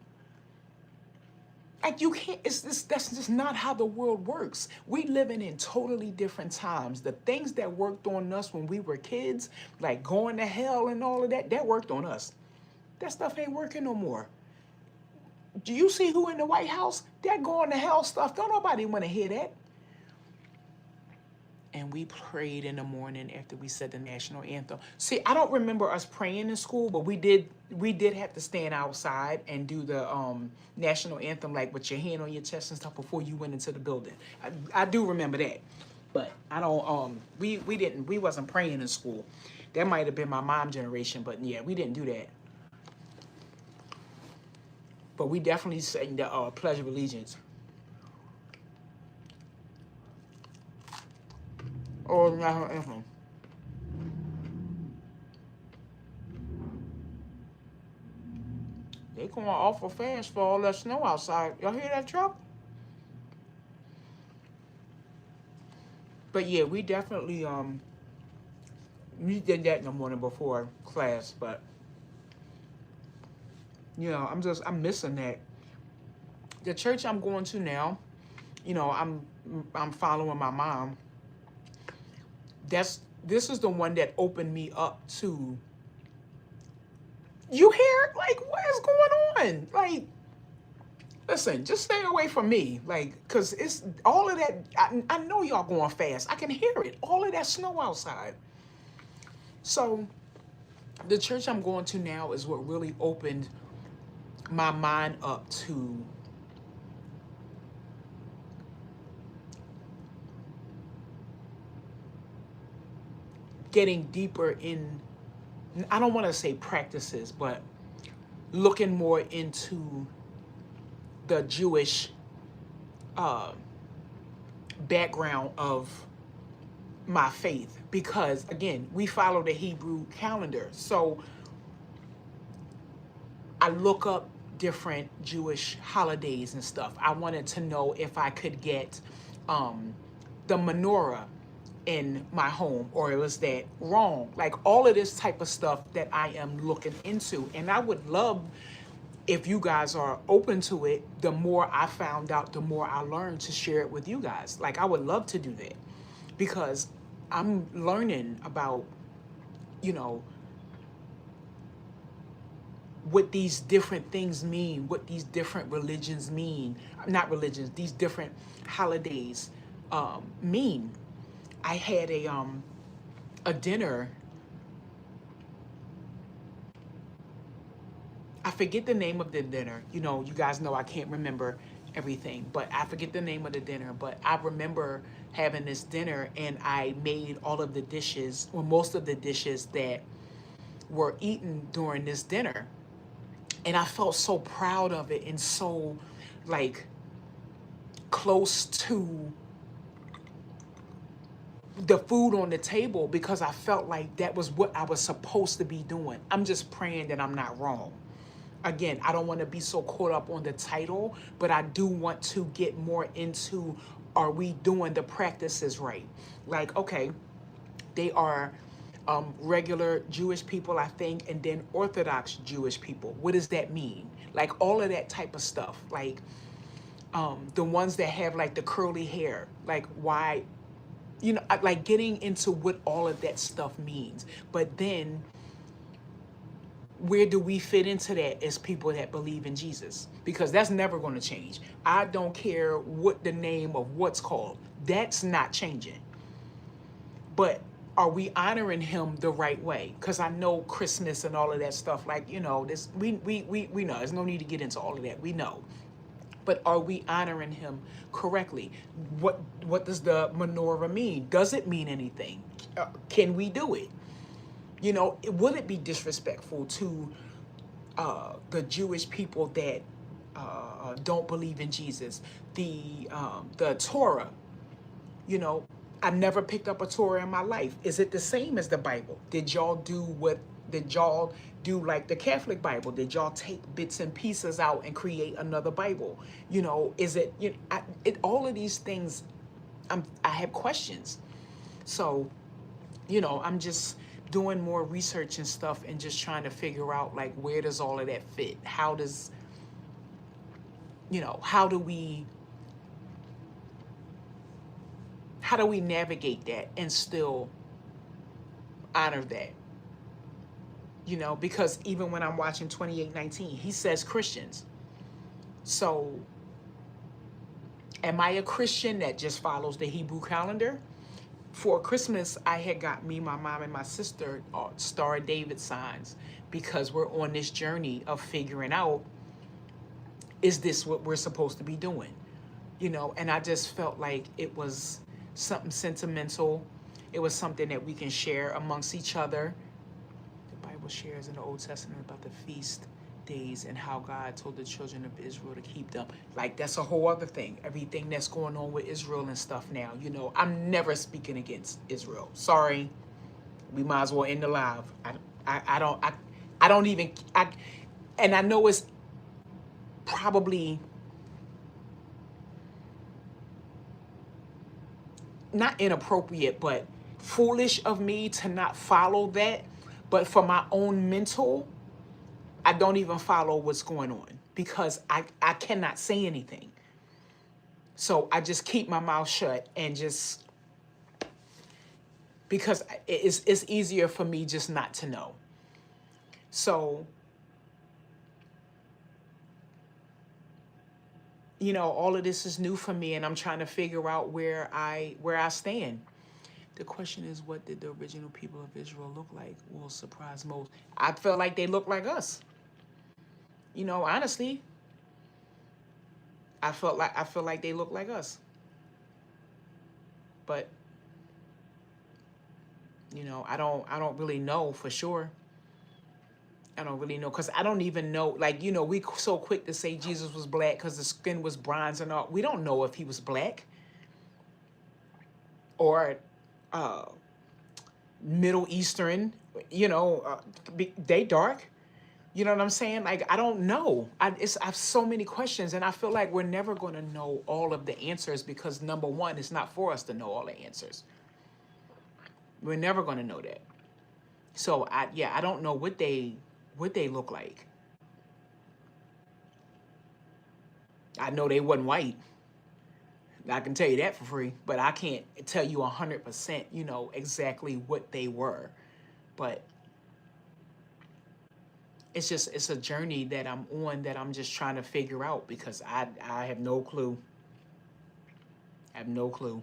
Like, you can't. That's just not how the world works. We living in totally different times. The things that worked on us when we were kids, like going to hell and all of that, that worked on us. That stuff ain't working no more. Do you see who in the White House? That going to hell stuff. Don't nobody want to hear that. and we prayed in the morning after we said the national anthem. See, I don't remember us praying in school, but we did have to stand outside and do the national anthem, like with your hand on your chest and stuff, before you went into the building. I do remember that, but I don't. We wasn't praying in school. That might have been my mom generation, but yeah, we didn't do that. But we definitely sang the Pledge of Allegiance. Or national anthem. They going awful fast for all that snow outside. Y'all hear that truck? But yeah, we definitely we did that in the morning before class, but I'm missing that. The church I'm going to now, I'm following my mom. This is the one that opened me up to. You hear? Like, what is going on? Like, listen, just stay away from me. Like, because it's all of that. I know y'all going fast. I can hear it. All of that snow outside. So, the church I'm going to now is what really opened my mind up to getting deeper in, I don't want to say practices, but looking more into the Jewish background of my faith, because again, we follow the Hebrew calendar. So I look up different Jewish holidays and stuff. I wanted to know if I could get the menorah in my home, or was that wrong? Like all of this type of stuff that I am looking into. And I would love if you guys are open to it. The more I found out, the more I learned to share it with you guys. Like I would love to do that, because I'm learning about, what these different things mean, what these different religions mean, not religions, these different holidays mean. I had a dinner. I forget the name of the dinner. You guys know I can't remember everything, but I forget the name of the dinner. But I remember having this dinner, and I made all of the dishes, or most of the dishes that were eaten during this dinner. And I felt so proud of it, and so like close to the food on the table, because I felt like that was what I was supposed to be doing. I'm just praying that I'm not wrong. Again, I don't want to be so caught up on the title, but I do want to get more into, are we doing the practices right? Like, okay, they are regular Jewish people, I think, and then Orthodox Jewish people. What does that mean? Like all of that type of stuff. Like the ones that have like the curly hair, like why, like getting into what all of that stuff means. But then where do we fit into that as people that believe in Jesus? Because that's never going to change. I don't care what the name of what's called. That's not changing. But are we honoring him the right way? Because I know Christmas and all of that stuff, like, this we know. There's no need to get into all of that. We know. But are we honoring him correctly? What does the menorah mean? Does it mean anything? Can we do it? Would it be disrespectful to the Jewish people that don't believe in Jesus? The Torah, I never picked up a Torah in my life. Is it the same as the Bible? Did y'all do like the Catholic Bible? Did y'all take bits and pieces out and create another Bible? Is it, all of these things, I have questions. So, I'm just doing more research and stuff, and just trying to figure out, like, where does all of that fit? How do we navigate that and still honor that? Because even when I'm watching 28:19, he says Christians. So am I a Christian that just follows the Hebrew calendar? for Christmas, I had got me, my mom, and my sister Star of David signs because we're on this journey of figuring out, is this what we're supposed to be doing? You know, and I just felt like it was something sentimental. It was something that we can share amongst each other. The Bible shares in the Old Testament about the feast days and how God told the children of Israel to keep them. Like, that's a whole other thing. Everything that's going on with Israel and stuff now, you know, I'm never speaking against Israel. Sorry. We might as well end the live. I don't even, and I know it's probably not inappropriate, but foolish of me to not follow that. But for my own mental, I don't even follow what's going on because I cannot say anything. So I just keep my mouth shut and just, because it's easier for me just not to know. So, you know, all of this is new for me, and I'm trying to figure out where I stand. The question is, what did the original people of Israel look like? Will surprise most. I felt like they looked like us. You know, honestly, I feel like they look like us. But you know, I don't really know for sure. I don't really know, because I don't even know, like, you know, we so quick to say Jesus was black because the skin was bronze and all. We don't know if he was black or uh, Middle Eastern, you know, they dark. You know what I'm saying? Like, I don't know. I have so many questions, and I feel like we're never going to know all of the answers because, number one, it's not for us to know all the answers. We're never going to know that. So, I don't know what they look like. I know they wasn't white. I can tell you that for free, but I can't tell you 100%, you know, exactly what they were. But it's a journey that I'm on that I'm just trying to figure out because I have no clue. I have no clue.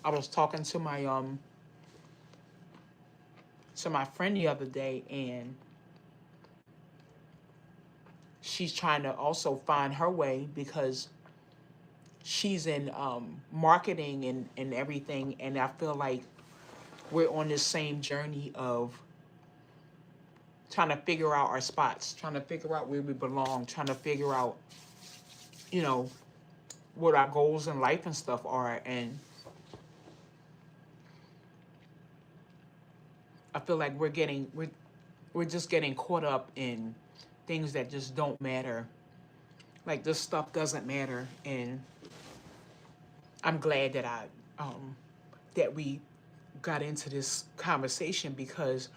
I was talking to my friend the other day, and she's trying to also find her way because she's in marketing and everything, and I feel like we're on this same journey of trying to figure out our spots, trying to figure out where we belong, trying to figure out, you know, what our goals in life and stuff are. And I feel like we're just getting caught up in things that just don't matter. Like, this stuff doesn't matter, and I'm glad that that we got into this conversation because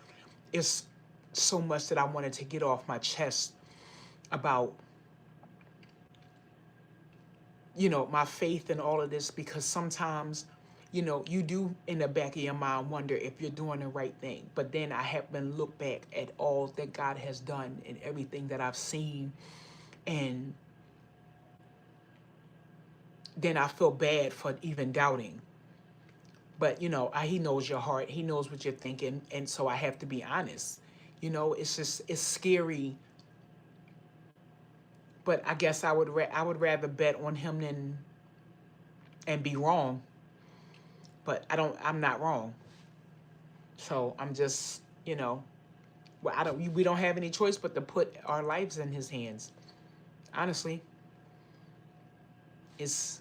it's so much that I wanted to get off my chest about, you know, my faith in all of this, because sometimes, you know, you do in the back of your mind wonder if you're doing the right thing. But then I have been look back at all that God has done and everything that I've seen, and then I feel bad for even doubting. But, you know, he knows your heart. He knows what you're thinking. And so I have to be honest. You know, it's scary. But I guess I would rather bet on him and be wrong. But I'm not wrong. So I'm just, you know, well, we don't have any choice but to put our lives in his hands. Honestly, it's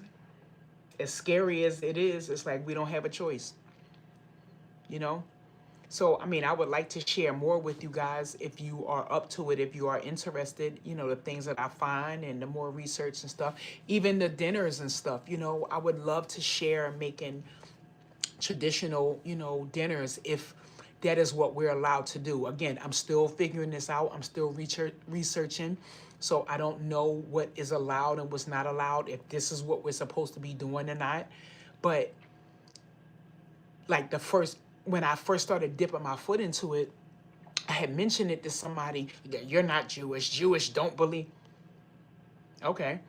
as scary as it is. It's like we don't have a choice, you know? So, I mean, I would like to share more with you guys if you are up to it, if you are interested, you know, the things that I find and the more research and stuff, even the dinners and stuff, you know, I would love to share making traditional, you know, dinners if that is what we're allowed to do. Again, I'm still figuring this out. I'm still researching. So I don't know what is allowed and what's not allowed, if this is what we're supposed to be doing or not. But like when I first started dipping my foot into it, I had mentioned it to somebody that you're not Jewish. Jewish don't believe. Okay.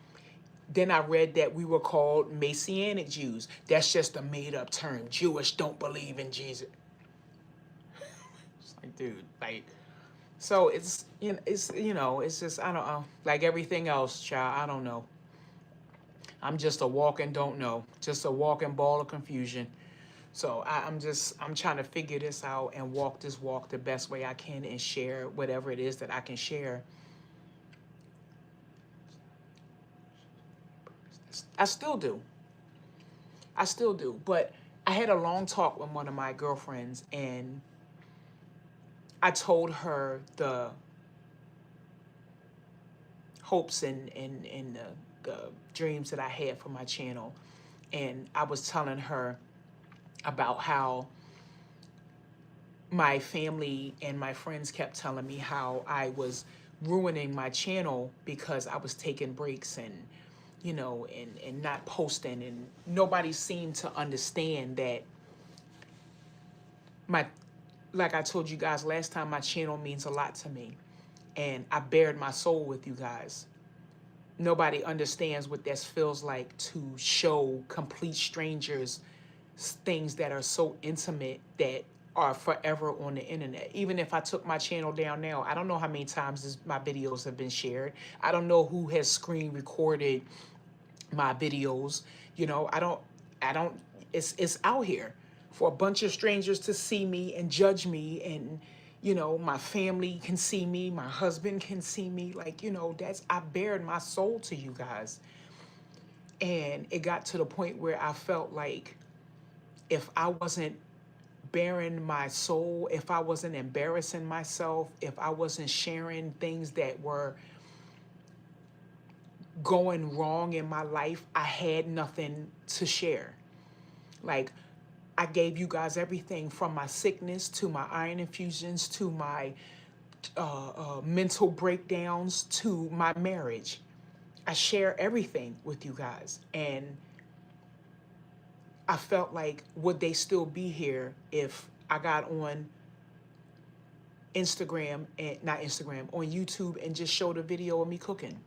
Then I read that we were called Messianic Jews. That's just a made up term. Jewish don't believe in Jesus. It's like, dude, like, so it's just, I don't know, like everything else, child. I don't know. I'm just a walking don't know, just a walking ball of confusion. So I'm trying to figure this out and walk this walk the best way I can and share whatever it is that I can share. I still do. I still do. But I had a long talk with one of my girlfriends, and I told her the hopes and the dreams that I had for my channel. And I was telling her about how my family and my friends kept telling me how I was ruining my channel because I was taking breaks and and not posting, and nobody seemed to understand that my like I told you guys last time, my channel means a lot to me, and I bared my soul with you guys. Nobody understands what this feels like, to show complete strangers things that are so intimate that are forever on the internet. Even if I took my channel down now, I don't know how many times my videos have been shared. I don't know who has screen recorded my videos. I don't it's out here for a bunch of strangers to see me and judge me, and my family can see me, my husband can see me, like, that's, I bared my soul to you guys. And it got to the point where I felt like if I wasn't bearing my soul, if I wasn't embarrassing myself, if I wasn't sharing things that were going wrong in my life, I had nothing to share. Like, I gave you guys everything from my sickness to my iron infusions to my mental breakdowns to my marriage. I share everything with you guys. And I felt like, would they still be here if I got on Instagram, and not Instagram, on YouTube, and just showed a video of me cooking?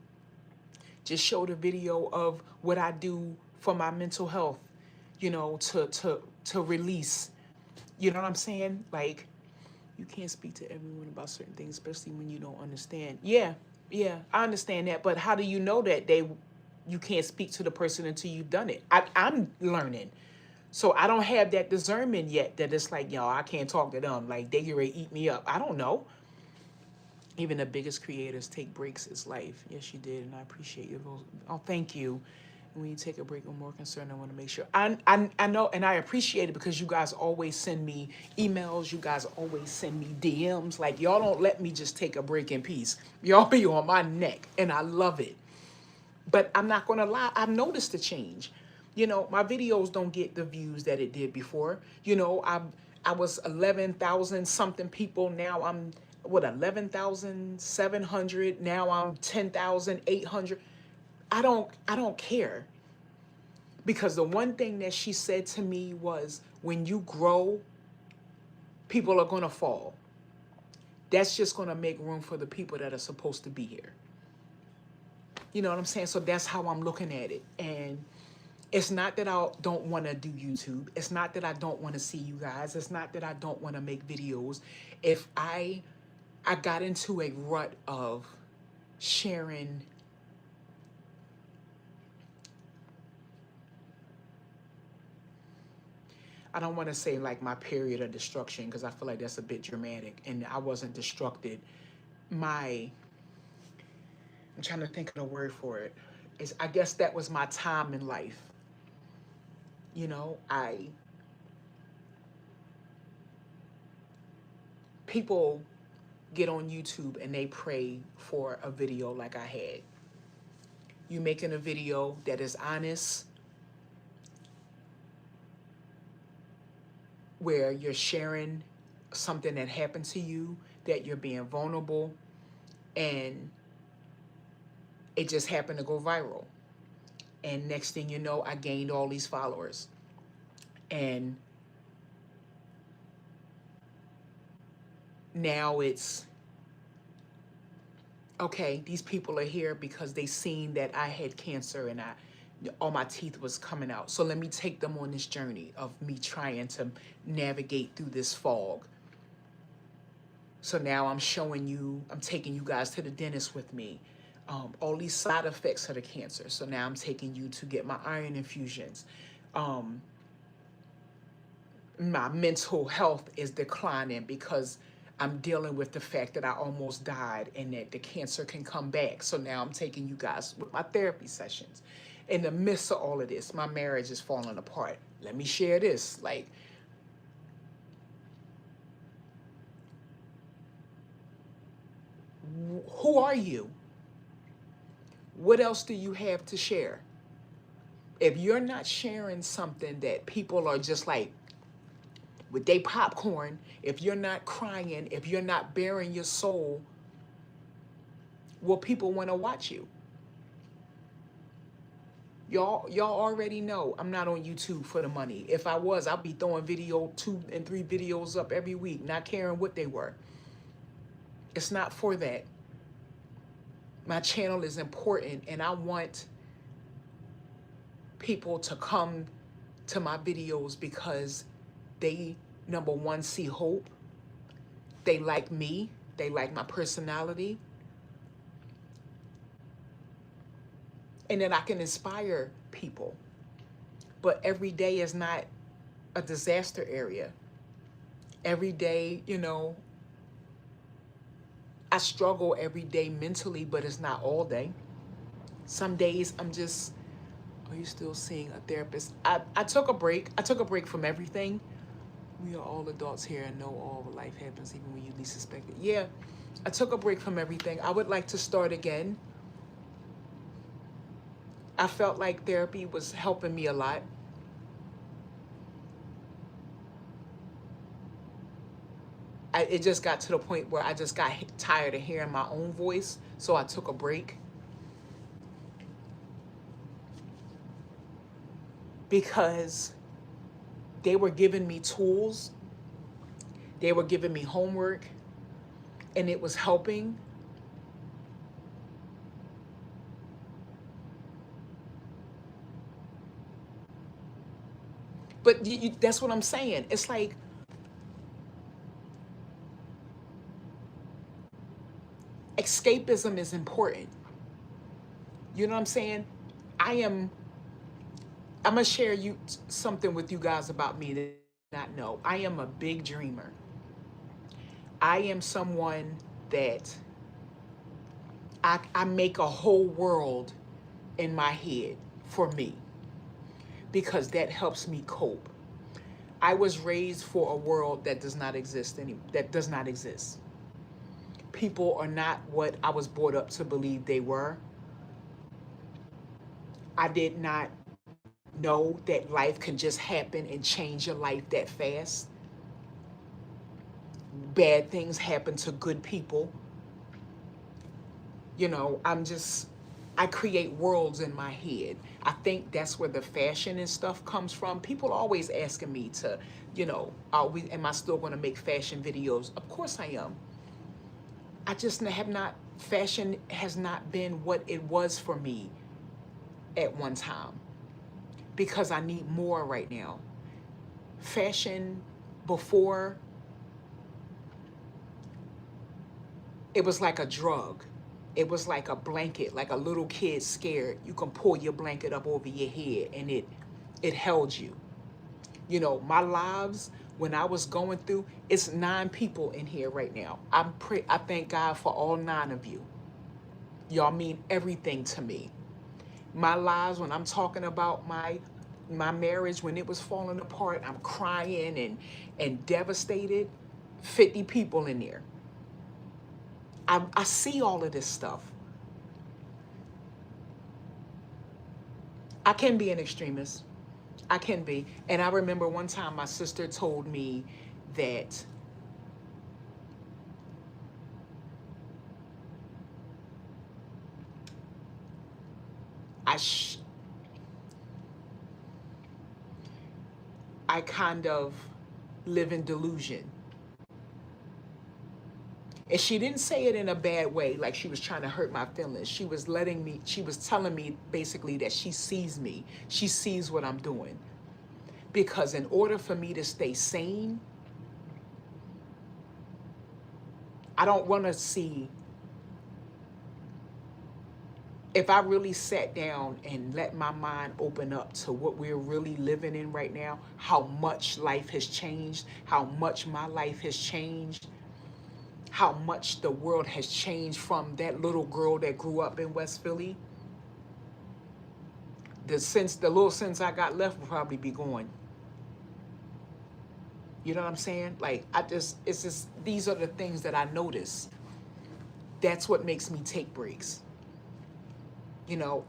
Just showed a video of what I do for my mental health, to release. You know what I'm saying? Like, you can't speak to everyone about certain things, especially when you don't understand. Yeah, yeah, I understand that. But how do you know that you can't speak to the person until you've done it? I'm learning. So I don't have that discernment yet that it's like, I can't talk to them. Like, they get ready to eat me up. I don't know. Even the biggest creators take breaks. It's life. Yes, you did, and I appreciate you. Oh, thank you. And when you take a break, I'm more concerned. I want to make sure. I know, and I appreciate it because you guys always send me emails. You guys always send me DMs. Like, y'all don't let me just take a break in peace. Y'all be on my neck, and I love it. But I'm not going to lie. I've noticed a change. My videos don't get the views that it did before. I was 11,000 something people. Now I'm, what, 11,700. Now I'm 10,800. I don't care, because the one thing that she said to me was, when you grow, people are going to fall. That's just going to make room for the people that are supposed to be here. You know what I'm saying? So that's how I'm looking at it. And it's not that I don't want to do YouTube. It's not that I don't want to see you guys. It's not that I don't want to make videos. If I got into a rut of sharing, I don't want to say like my period of destruction, because I feel like that's a bit dramatic, and I wasn't destructed. I'm trying to think of the word for it. I guess that was my time in life. I people get on YouTube and they pray for a video like I had. You making a video that is honest, where you're sharing something that happened to you, that you're being vulnerable, and it just happened to go viral. And next thing you know, I gained all these followers. And now it's okay, these people are here because they seen that I had cancer and all my teeth was coming out. So let me take them on this journey of me trying to navigate through this fog. So now I'm showing you, I'm taking you guys to the dentist with me. All these side effects of the cancer. So now I'm taking you to get my iron infusions. My mental health is declining because I'm dealing with the fact that I almost died and that the cancer can come back. So now I'm taking you guys with my therapy sessions. In the midst of all of this, my marriage is falling apart. Let me share this. Like, who are you? What else do you have to share? If you're not sharing something that people are just like, with their popcorn, if you're not crying, if you're not bearing your soul, will people want to watch you? Y'all already know I'm not on YouTube for the money. If I was, I'd be throwing 2 and 3 videos up every week, not caring what they were. It's not for that. My channel is important, and I want people to come to my videos because they, number one, see hope. They like me. They like my personality. And then I can inspire people. But every day is not a disaster area. Every day, you know, I struggle every day mentally, but it's not all day. Some days I'm just, are you still seeing a therapist? I took a break. I took a break from everything. We are all adults here and know all life happens even when you least suspect it. Yeah, I took a break from everything. I would like to start again. I felt like therapy was helping me a lot. It just got to the point where I just got tired of hearing my own voice, so I took a break. Because they were giving me tools, they were giving me homework, and it was helping. But that's what I'm saying. It's like, escapism is important. You know what I'm saying? I'm gonna share something with you guys about me that you not know. I am a big dreamer. I am someone that I make a whole world in my head for me because that helps me cope. I was raised for a world that does not exist that does not exist. People are not what I was brought up to believe they were. I did not know that life can just happen and change your life that fast. Bad things happen to good people. You know, I create worlds in my head. I think that's where the fashion and stuff comes from. People are always asking me to, am I still going to make fashion videos? Of course I am. I just have not, fashion has not been what it was for me at one time because I need more right now. Fashion before, it was like a drug. It was like a blanket, like a little kid scared. You can pull your blanket up over your head and it held you. You know, my lives when I was going through, it's 9 people in here right now. I thank God for all 9 of you. Y'all mean everything to me. My lives when I'm talking about my marriage when it was falling apart, I'm crying and devastated. 50 people in there. I see all of this stuff. I can be an extremist. I can be. And I remember one time my sister told me that I kind of live in delusion. And she didn't say it in a bad way, like she was trying to hurt my feelings. She was she was telling me basically that she sees me. She sees what I'm doing. Because in order for me to stay sane, I don't want to see, if I really sat down and let my mind open up to what we're really living in right now, how much life has changed, how much my life has changed, how much the world has changed from that little girl that grew up in West Philly, the little sense I got left will probably be gone. You know what I'm saying? Like, it's just, these are the things that I notice. That's what makes me take breaks. You know,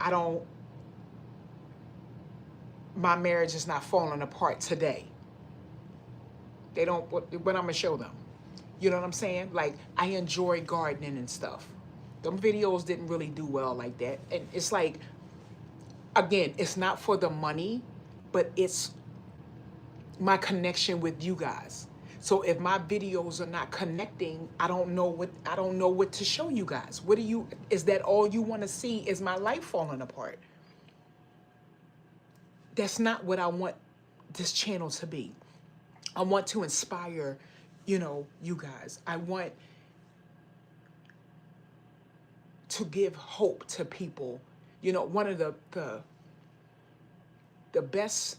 my marriage is not falling apart today. They don't, what I'm gonna show them. You know what I'm saying? Like, I enjoy gardening and stuff. Them videos didn't really do well like that. And it's like, again, it's not for the money, but it's my connection with you guys. So if my videos are not connecting, I don't know what to show you guys. Is that all you want to see, is my life falling apart? That's not what I want this channel to be. I want to inspire, you guys. I want to give hope to people. One of the best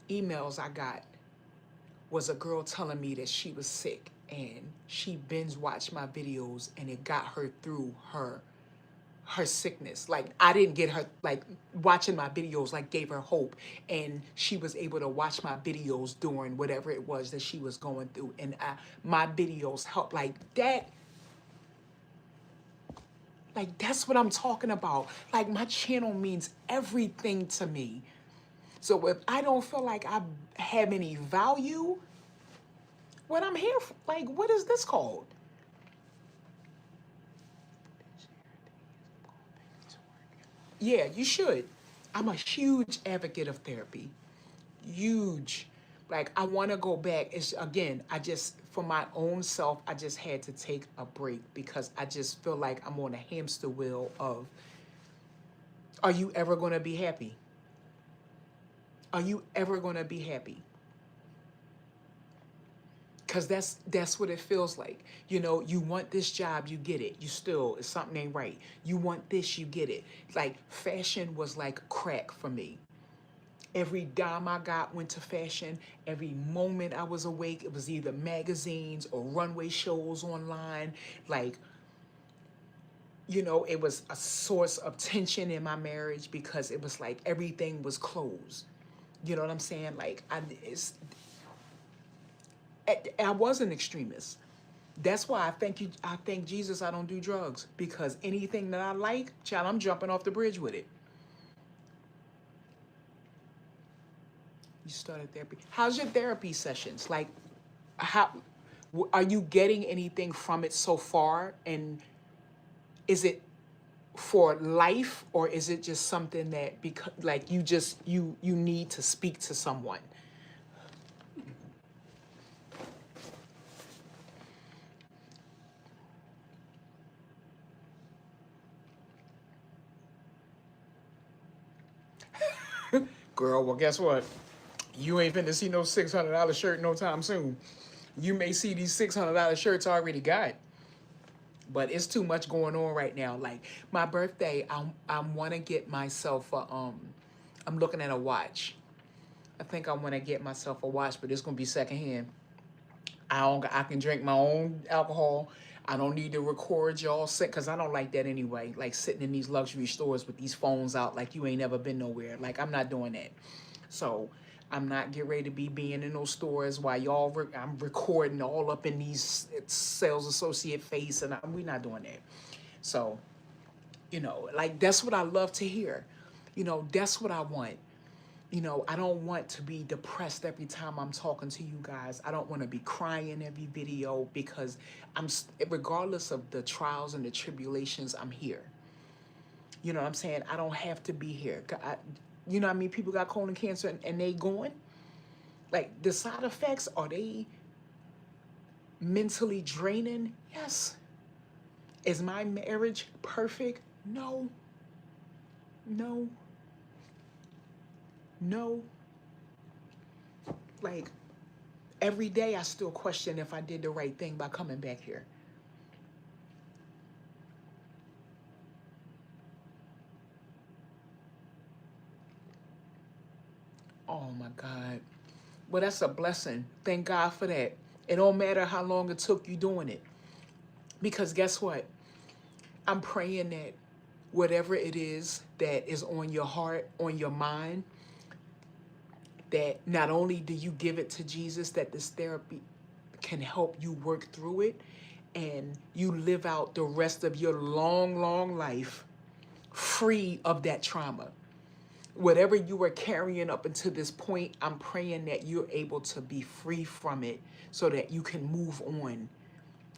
emails I got was a girl telling me that she was sick and she binge watched my videos and it got her through her sickness. Like, I didn't get her, like, watching my videos like gave her hope, and she was able to watch my videos during whatever it was that she was going through, and my videos helped. Like that, like that's what I'm talking about. Like, my channel means everything to me. So if I don't feel like I have any value, what I'm here for, like, what is this called? Yeah, you should. I'm a huge advocate of therapy. Huge. Like, I want to go back. It's, again, for my own self, I just had to take a break because I just feel like I'm on a hamster wheel of, are you ever going to be happy? Are you ever going to be happy? Because that's what it feels like. You want this job, you get it. Something ain't right. You want this, you get it. Like, fashion was like crack for me. Every dime I got went to fashion. Every moment I was awake, it was either magazines or runway shows online. Like, it was a source of tension in my marriage because it was like everything was closed. You know what I'm saying? Like, I was an extremist. That's why I thank Jesus I don't do drugs, because anything that I like, child, I'm jumping off the bridge with it. You started therapy. How's your therapy sessions? Like, how are you getting anything from it so far? And is it for life, or is it just something that like you need to speak to someone? Girl, well, guess what? You ain't finna see no $600 shirt no time soon. You may see these $600 shirts already got, but it's too much going on right now. Like, my birthday, I want to get myself I'm looking at a watch. I think I want to get myself a watch, but it's gonna be secondhand. I can drink my own alcohol. I don't need to record y'all sit, because I don't like that anyway. Like, sitting in these luxury stores with these phones out like you ain't never been nowhere. Like, I'm not doing that. So I'm not getting ready to be being in those stores while I'm recording all up in these sales associate face, and we're not doing that. So, like, that's what I love to hear. That's what I want. I don't want to be depressed every time I'm talking to you guys. I don't want to be crying every video, because regardless of the trials and the tribulations, I'm here. You know what I'm saying? I don't have to be here. You know what I mean? People got colon cancer and they going. Like, the side effects, are they mentally draining? Yes. Is my marriage perfect? No, no, no. Like, every day I still question if I did the right thing by coming back here. Oh my God. Well, that's a blessing. Thank God for that. It don't matter how long it took you doing it. Because guess what? I'm praying that whatever it is that is on your heart, on your mind, that not only do you give it to Jesus, that this therapy can help you work through it and you live out the rest of your long, long life free of that trauma. Whatever you were carrying up until this point, I'm praying that you're able to be free from it so that you can move on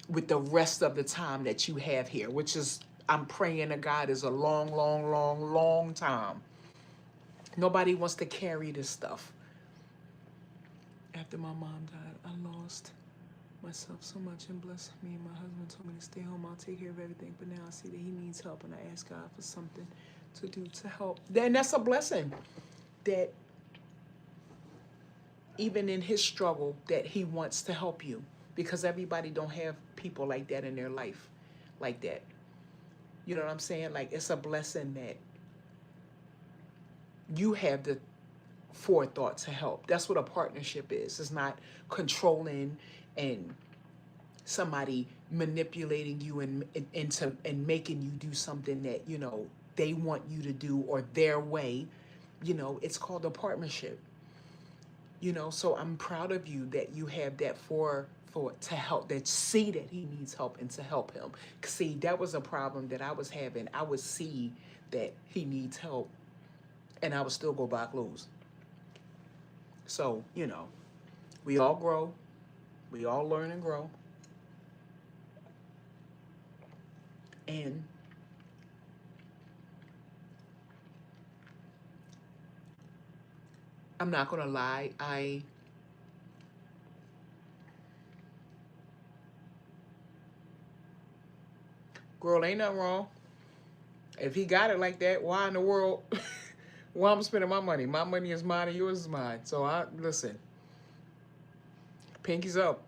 with the rest of the time that you have here, which is, I'm praying to God, is a long, long, long, long time. Nobody wants to carry this stuff. After my mom died, I lost myself so much and blessed me. And my husband told me to stay home. I'll take care of everything. But now I see that he needs help, and I ask God for something to do to help. Then that's a blessing. That even in his struggle, that he wants to help you, because everybody don't have people like that in their life, like that. You know what I'm saying? Like, it's a blessing that you have the forethought to help. That's what a partnership is. It's not controlling and somebody manipulating you and making you do something that, you know, they want you to do or their way. You know, it's called a partnership. You know, so I'm proud of you that you have that forethought to help, that see that he needs help and to help him. See, that was a problem that I was having. I would see that he needs help and I would still go buy clothes. So, you know, we all grow, we all learn and grow. And I'm not gonna lie, girl, ain't nothing wrong. If he got it like that, why in the world? Why I'm spending my money? My money is mine and yours is mine. So I listen. Pinkies up.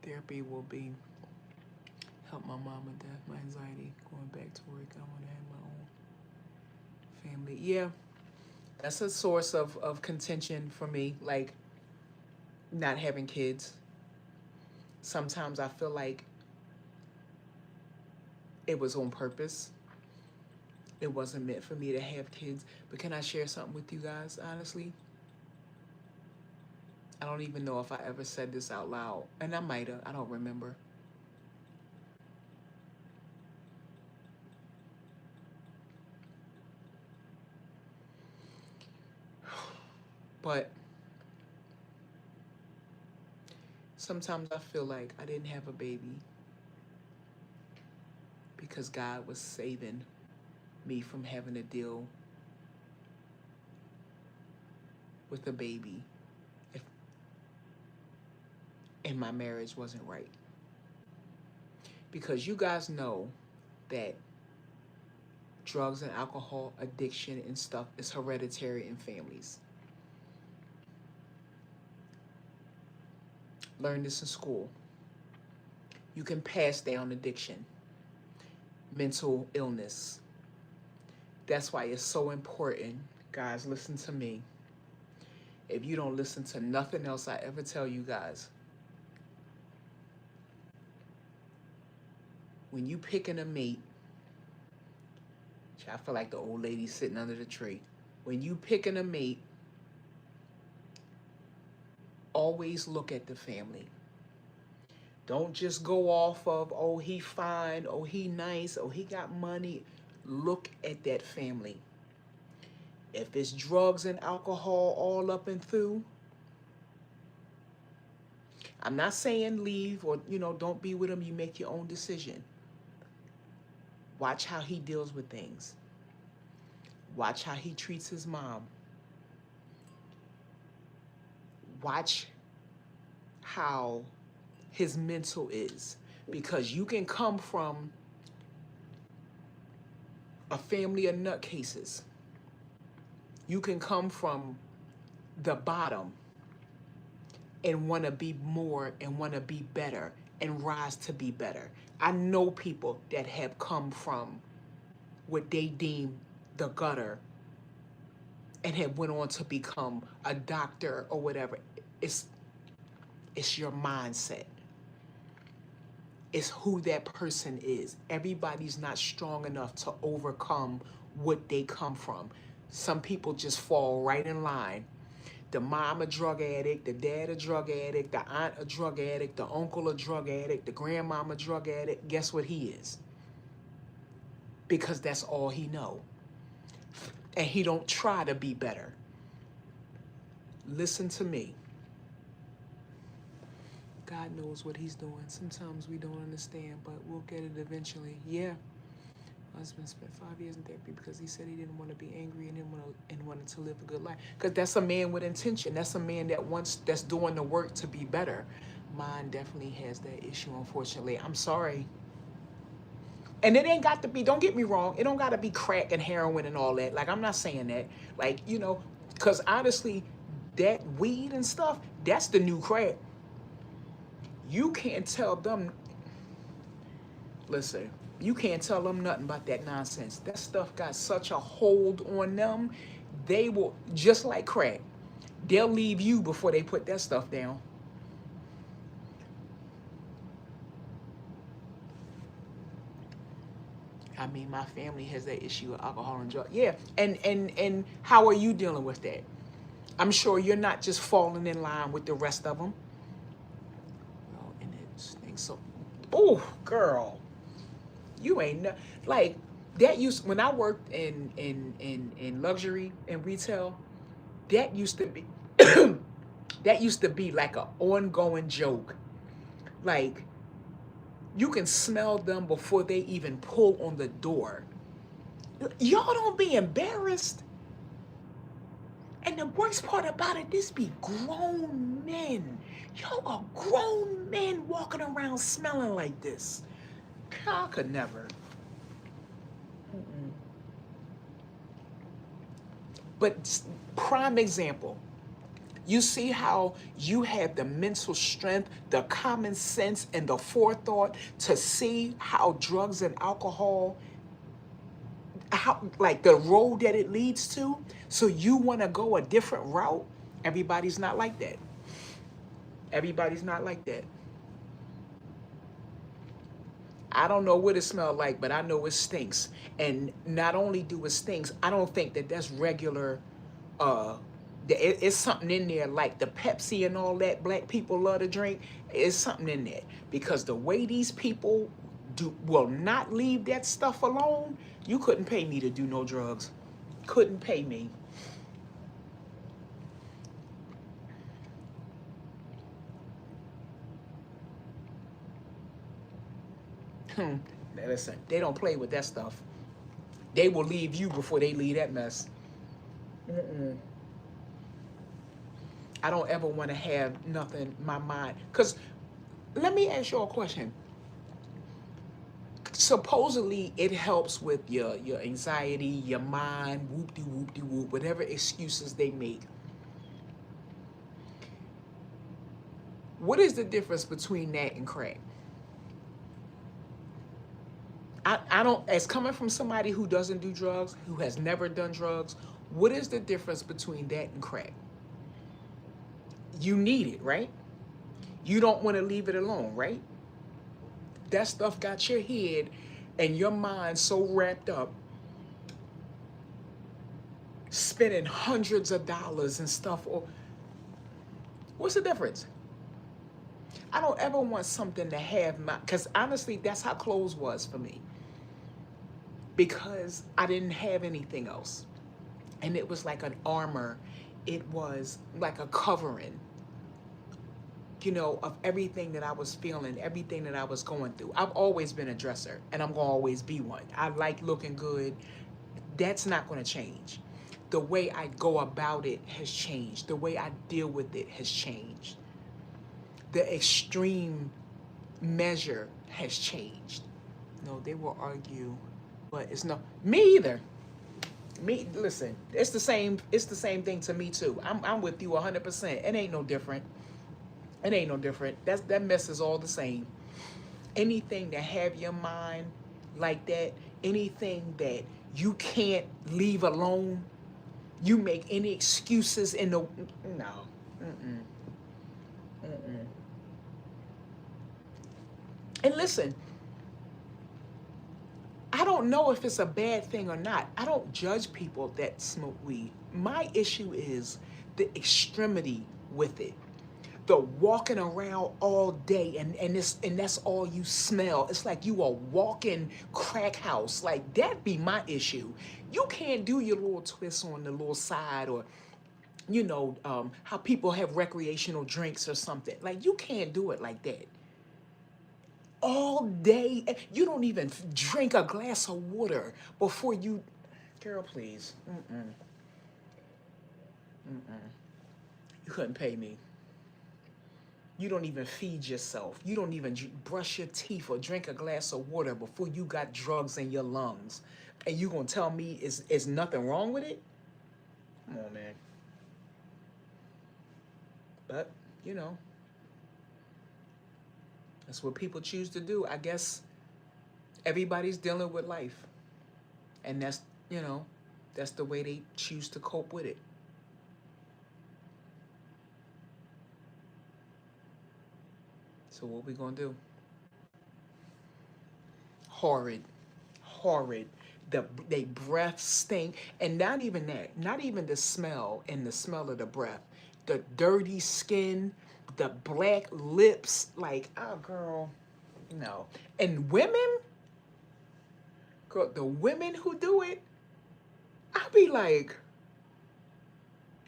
Therapy will be help my mom and dad, my anxiety, going back to work. I want to have my own family. Yeah, that's a source of contention for me. Like, not having kids. Sometimes I feel like it was on purpose. It wasn't meant for me to have kids. But can I share something with you guys, honestly? I don't even know if I ever said this out loud. And I might have. I don't remember. But sometimes I feel like I didn't have a baby because God was saving me from having to deal with a baby if and my marriage wasn't right. Because you guys know that drugs and alcohol addiction and stuff is hereditary in families. Learn this in school. You can pass down addiction, mental illness. That's why it's so important. Guys, listen to me. If you don't listen to nothing else I ever tell you guys, when you picking a mate, I feel like the old lady sitting under the tree. When you picking a mate, always look at the family. Don't just go off of, oh, he fine, oh, he nice, oh, he got money. Look at that family. If it's drugs and alcohol all up and through, I'm not saying leave or, you know, don't be with him. You make your own decision. Watch how he deals with things. Watch how he treats his mom. Watch how his mental is. Because you can come from a family of nutcases. You can come from the bottom and want to be more and want to be better and rise to be better. I know people that have come from what they deem the gutter and have went on to become a doctor or whatever. It's it's your mindset. It's who that person is. Everybody's not strong enough to overcome what they come from. Some people just fall right in line. The mom a drug addict, the dad a drug addict, the aunt a drug addict, the uncle a drug addict, the grandmama a drug addict. Guess what he is? Because that's all he know. And he don't try to be better. Listen to me. God knows what he's doing. Sometimes we don't understand, but we'll get it eventually. Yeah. My husband spent 5 years in therapy because he said he didn't want to be angry and wanted to live a good life. Because that's a man with intention. That's a man that's doing the work to be better. Mine definitely has that issue, unfortunately. I'm sorry. And it ain't got to be, don't get me wrong, it don't got to be crack and heroin and all that. Like, I'm not saying that. Like, because honestly, that weed and stuff, that's the new crack. You can't tell them, listen, you can't tell them nothing about that nonsense. That stuff got such a hold on them. They will, just like crack, they'll leave you before they put that stuff down. I mean, my family has that issue with alcohol and drugs. Yeah, and how are you dealing with that? I'm sure you're not just falling in line with the rest of them. Well, and it's so, oh, girl, you ain't like that. Used when I worked in luxury and retail, that used to be that used to be like an ongoing joke. Like, you can smell them before they even pull on the door. Y'all don't be embarrassed. And the worst part about it, this be grown men. Y'all are grown men walking around smelling like this. I could never. But prime example. You see how you have the mental strength, the common sense, and the forethought to see how drugs and alcohol, how, like, the road that it leads to. So you want to go a different route. Everybody's not like that. Everybody's not like that. I don't know what it smells like, but I know it stinks. And not only do it stinks, I don't think that that's regular. It's something in there like the Pepsi and all that black people love to drink. It's something in there because the way these people will not leave that stuff alone. You couldn't pay me to do no drugs. Couldn't pay me. Now listen, they don't play with that stuff. They will leave you before they leave that mess. I don't ever want to have nothing in my mind. Because let me ask you a question. Supposedly it helps with your anxiety, your mind, whoop-de-whoop-de-whoop, whatever excuses they make. What is the difference between that and crack? I don't, as coming from somebody who doesn't do drugs, who has never done drugs, what is the difference between that and crack? You need it, right? You don't want to leave it alone, right? That stuff got your head and your mind so wrapped up, spending hundreds of dollars and stuff. Or what's the difference? I don't ever want something to have my, because honestly, that's how clothes was for me. Because I didn't have anything else. And it was like an armor. It was like a covering, of everything that I was feeling, everything that I was going through. I've always been a dresser, and I'm going to always be one. I like looking good. That's not going to change. The way I go about it has changed. The way I deal with it has changed. The extreme measure has changed. No, they will argue, but it's no me either. Me, listen, it's the same. It's the same thing to me too. I'm with you 100%. It ain't no different. It ain't no different. That mess is all the same. Anything that have your mind like that, anything that you can't leave alone, you make any excuses in the no. Mm-mm. Mm-mm. And listen, I don't know if it's a bad thing or not. I don't judge people that smoke weed. My issue is the extremity with it. The walking around all day and that's all you smell. It's like you a walking crack house. Like that be my issue. You can't do your little twists on the little side or how people have recreational drinks or something. Like you can't do it like that all day. You don't even drink a glass of water before you. Girl, please. Mm-mm. Mm-mm. You couldn't pay me. You don't even feed yourself. You don't even brush your teeth or drink a glass of water before you got drugs in your lungs. And you gonna tell me is nothing wrong with it? Come on, man. But, that's what people choose to do. I guess everybody's dealing with life. And that's the way they choose to cope with it. So what we gonna do? Horrid. Horrid. They breath stink. And not even that. Not even the smell and the smell of the breath. The dirty skin, the black lips. Like, oh, girl, no. And women, girl, the women who do it, I be like,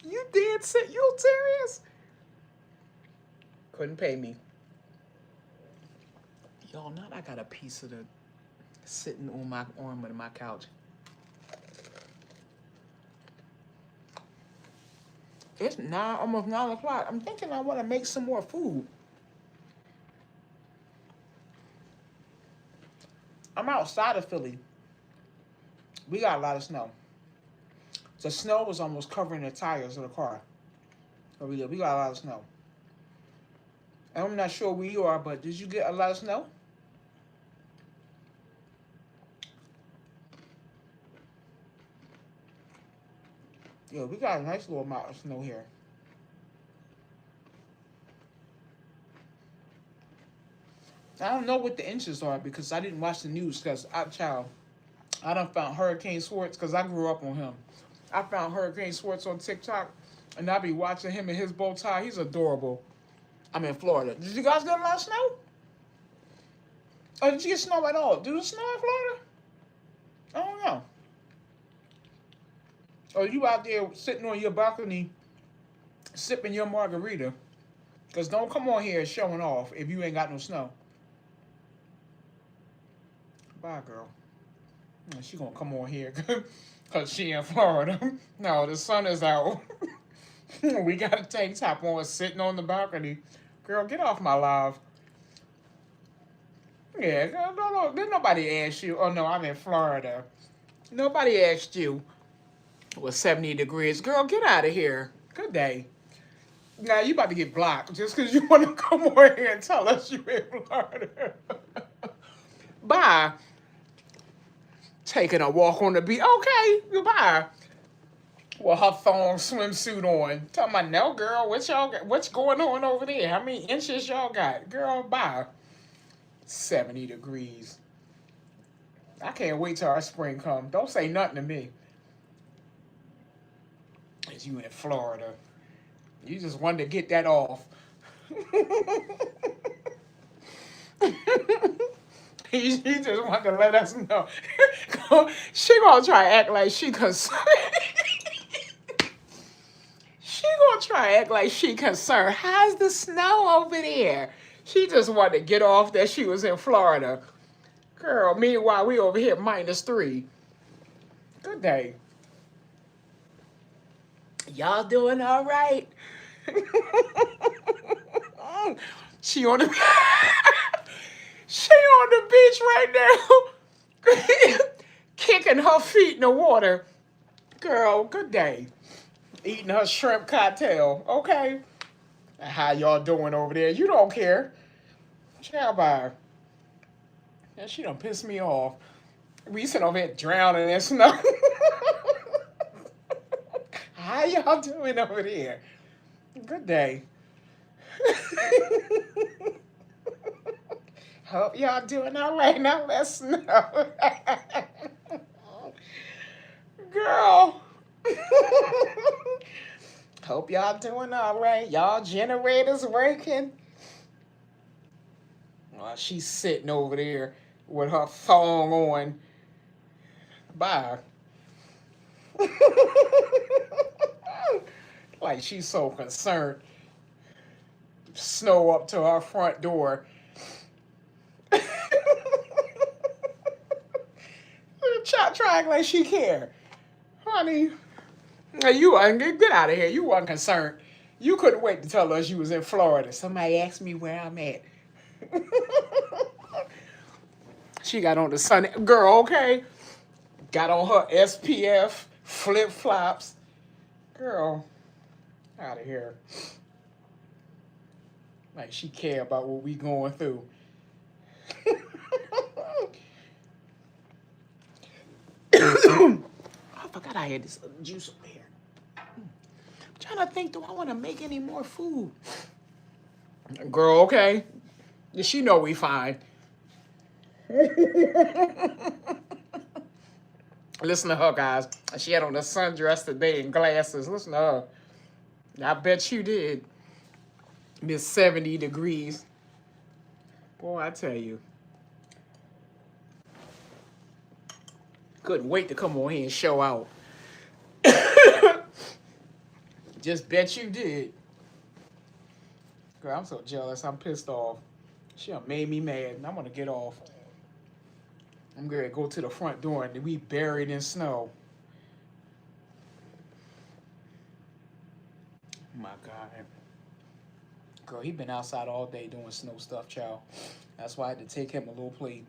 you dead set? You serious? Couldn't pay me. Y'all, now I got a piece of the sitting on my arm of my couch. It's almost 9 o'clock. I'm thinking I want to make some more food. I'm outside of Philly. We got a lot of snow. The snow was almost covering the tires of the car. We got a lot of snow. And I'm not sure where you are, but did you get a lot of snow? Yeah, we got a nice little amount of snow here. I don't know what the inches are because I didn't watch the news because I done found Hurricane Swartz because I grew up on him. I found Hurricane Swartz on TikTok and I be watching him in his bow tie. He's adorable. I'm in Florida. Did you guys get a lot of snow? Or did you get snow at all? Do it snow in Florida? I don't know. Or you out there sitting on your balcony sipping your margarita. Because don't come on here showing off if you ain't got no snow. Bye, girl. She gonna come on here because she in Florida. No, the sun is out. We got a tank top on sitting on the balcony. Girl, get off my live. Yeah, girl, no, didn't nobody ask you. Oh, no, I'm in Florida. Nobody asked you. It was 70 degrees. Girl, get out of here. Good day. Now, you about to get blocked just because you want to come over here and tell us you in Florida. Bye. Taking a walk on the beach. Okay, goodbye. With her thong swimsuit on. Tell my no, girl, what's going on over there? How many inches y'all got? Girl, bye. 70 degrees. I can't wait till our spring comes. Don't say nothing to me. As you in Florida. You just wanted to get that off. He just wanted to let us know. She gonna try to act like she concerned. She gonna try to act like she concerned. How's the snow over there? She just wanted to get off that she was in Florida. Girl, meanwhile, we over here -3. Good day. Y'all doing all right? She on the She on the beach right now, kicking her feet in the water. Girl, good day. Eating her shrimp cocktail. Okay. How y'all doing over there? You don't care. Child by her. And she done pissed me off. We sitting over here drowning in snow. How y'all doing over there? Good day. Hope y'all doing all right. Now let's know. Girl. Hope y'all doing all right. Y'all generators working. She's sitting over there with her thong on. Bye. Like she's so concerned. Snow up to her front door. Trying like she care. Honey, you wasn't get out of here. You wasn't concerned. You couldn't wait to tell us you was in Florida. Somebody asked me where I'm at. She got on the sunny girl, okay? Got on her SPF flip flops. Girl, out of here. Like she care about what we going through. I forgot I had this juice over here. I'm trying to think, do I want to make any more food? Girl, okay. She know we fine. Listen to her, guys. She had on a sundress today and glasses. Listen to her. I bet you did. Miss 70 degrees. Boy, I tell you. Couldn't wait to come on here and show out. Just bet you did. Girl, I'm so jealous. I'm pissed off. She done made me mad, and I'm gonna get off. I'm gonna go to the front door, and we buried in snow. My God. Girl, he been outside all day doing snow stuff, child. That's why I had to take him a little plate.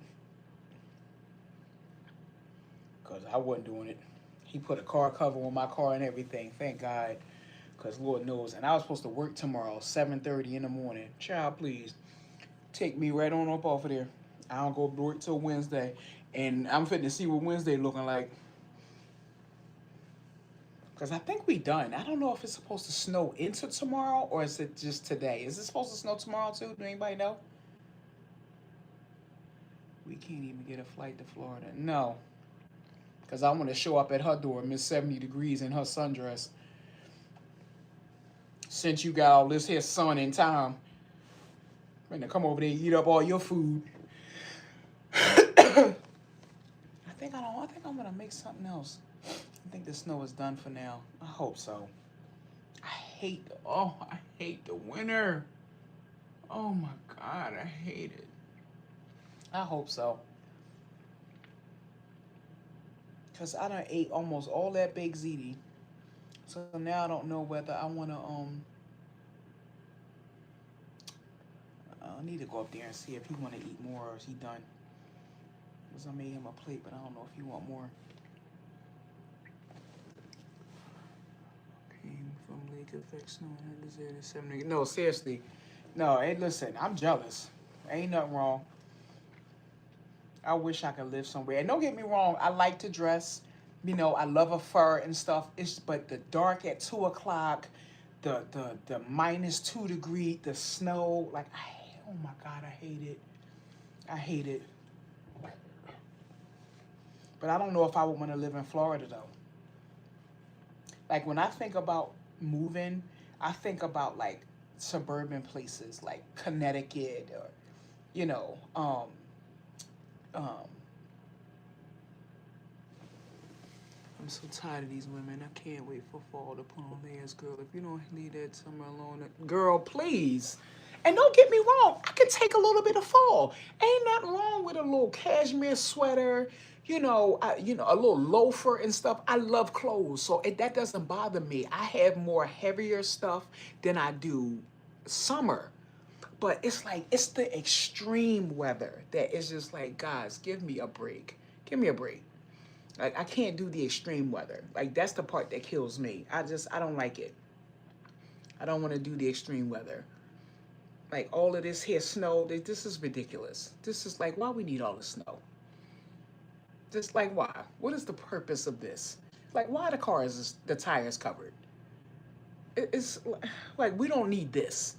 Because I wasn't doing it. He put a car cover on my car and everything. Thank God. Because Lord knows. And I was supposed to work tomorrow, 7:30 in the morning. Child, please. Take me right on up off of there. I don't go to work till Wednesday. And I'm fitting to see what Wednesday looking like. Because I think we done. I don't know if it's supposed to snow into tomorrow or is it just today. Is it supposed to snow tomorrow too? Do anybody know? We can't even get a flight to Florida. No. Because I want to show up at her door, Miss 70 degrees in her sundress. Since you got all this here sun in time. I'm gonna come over there and eat up all your food. I think I'm gonna make something else. I think the snow is done for now. I hope so. I hate the winter. Oh my God, I hate it. I hope so. Because I done ate almost all that baked ziti. So now I don't know whether I want to, I need to go up there and see if he want to eat more or is he done. Because I made him a plate, but I don't know if he want more. Came from Lake Effect Snow. No, seriously. No, hey, listen, I'm jealous. Ain't nothing wrong. I wish I could live somewhere. And don't get me wrong, I like to dress. You know, I love a fur and stuff. But the dark at 2 o'clock, the -2 degree, the snow, like, oh my God, I hate it. I hate it. But I don't know if I would want to live in Florida, though. Like, when I think about moving, I think about, like, suburban places, like Connecticut or, you know, I'm so tired of these women. I can't wait for fall to put on theirs, girl. If you don't leave that summer alone, girl, please. And don't get me wrong, I can take a little bit of fall. Ain't nothing wrong with a little cashmere sweater, you know, a little loafer and stuff. I love clothes, so that doesn't bother me. I have more heavier stuff than I do summer. But it's like, it's the extreme weather that is just like, guys, give me a break. Give me a break. Like, I can't do the extreme weather. Like, that's the part that kills me. I don't like it. I don't want to do the extreme weather. Like, all of this here snow, this is ridiculous. This is like, why we need all the snow? Just like, why? What is the purpose of this? Like, why the tires covered? It's like, we don't need this.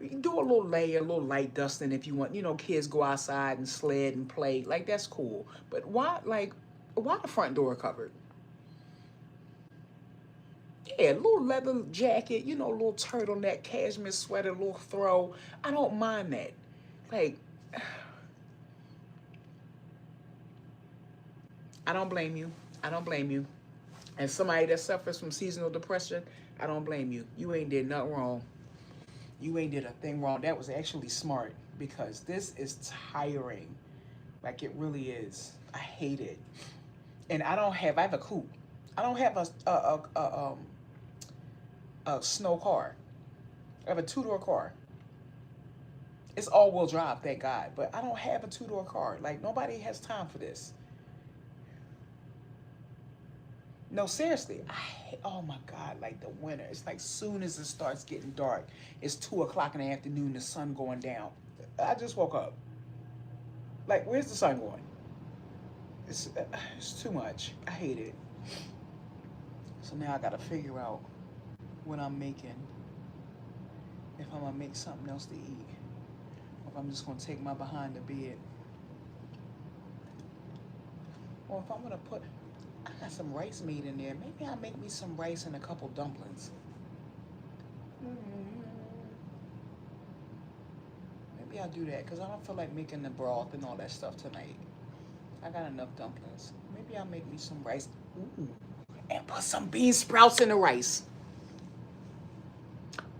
You can do a little layer, a little light dusting if you want. You know, kids go outside and sled and play. Like, that's cool. But why the front door covered? Yeah, a little leather jacket, you know, a little turtleneck, cashmere sweater, a little throw. I don't mind that. Like, I don't blame you. I don't blame you. And somebody that suffers from seasonal depression, I don't blame you. You ain't did nothing wrong. You ain't did a thing wrong. That was actually smart, because this is tiring. Like, it really is. I hate it. And I have a coupe. I don't have a snow car. I have a two-door car. It's all-wheel drive, thank God. But I don't have a two-door car. Like, nobody has time for this. No, seriously. Oh my God, like the winter. It's like soon as it starts getting dark, it's 2 o'clock in the afternoon, the sun going down. I just woke up. Like, where's the sun going? It's too much. I hate it. So now I gotta figure out what I'm making. If I'm gonna make something else to eat, or if I'm just gonna take my behind to bed, or if I'm gonna put, I got some rice meat in there. Maybe I'll make me some rice and a couple dumplings. Maybe I'll do that, because I don't feel like making the broth and all that stuff tonight. I got enough dumplings. Maybe I'll make me some rice. Ooh. And put some bean sprouts in the rice.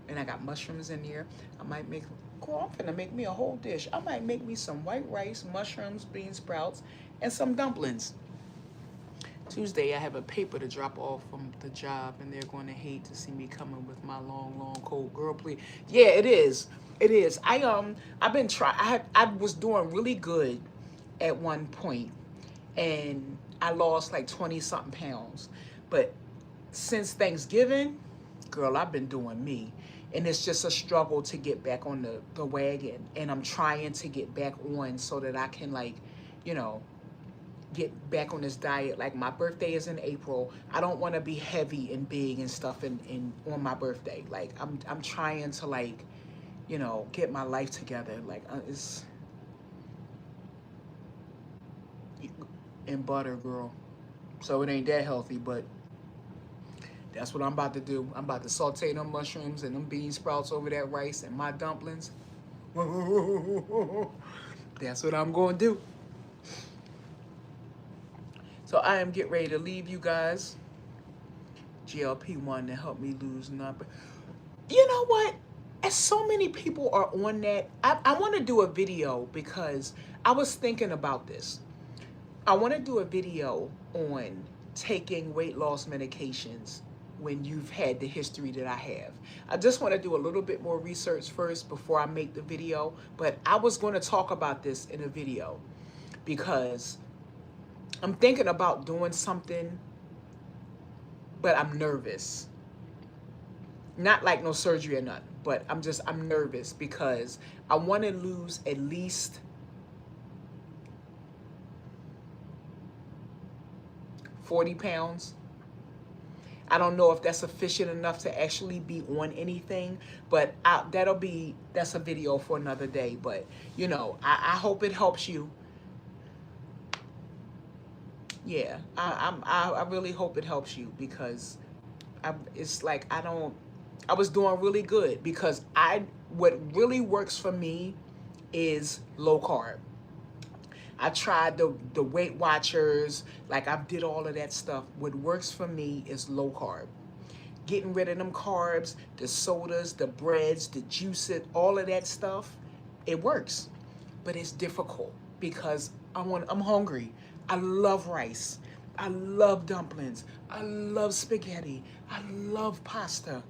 And I got mushrooms in here. I might make, girl, I'm finna make me a whole dish. I might make me some white rice, mushrooms, bean sprouts, and some dumplings. Tuesday, I have a paper to drop off from the job, and they're going to hate to see me coming with my long, long coat. Girl, please. Yeah, it is. It is. I've been trying. I was doing really good at one point, and I lost like 20-something pounds. But since Thanksgiving, girl, I've been doing me. And it's just a struggle to get back on the wagon. And I'm trying to get back on so that I can, like, you know, get back on this diet. Like, my birthday is in April. I don't want to be heavy and big and stuff on my birthday. Like, I'm trying to, like, you know, get my life together. Like, it's in butter, girl. So it ain't that healthy, but that's what I'm about to do. I'm about to saute them mushrooms and them bean sprouts over that rice and my dumplings. That's what I'm going to do. So I am getting ready to leave you guys. GLP-1 to help me lose number. You know what? As so many people are on that, I want to do a video, because I was thinking about this. I want to do a video on taking weight loss medications when you've had the history that I have. I just want to do a little bit more research first before I make the video, but I was going to talk about this in a video because I'm thinking about doing something, but I'm nervous. Not like no surgery or nothing, but I'm nervous because I want to lose at least 40 pounds. I don't know if that's sufficient enough to actually be on anything, but that's a video for another day. But, you know, I hope it helps you. Yeah, I really hope it helps you, because it's like I was doing really good, because what really works for me is low carb. I tried the Weight Watchers, like I did all of that stuff. What works for me is low carb. Getting rid of them carbs, the sodas, the breads, the juices, all of that stuff, it works. But it's difficult because I'm hungry. I love rice. I love dumplings. I love spaghetti. I love pasta.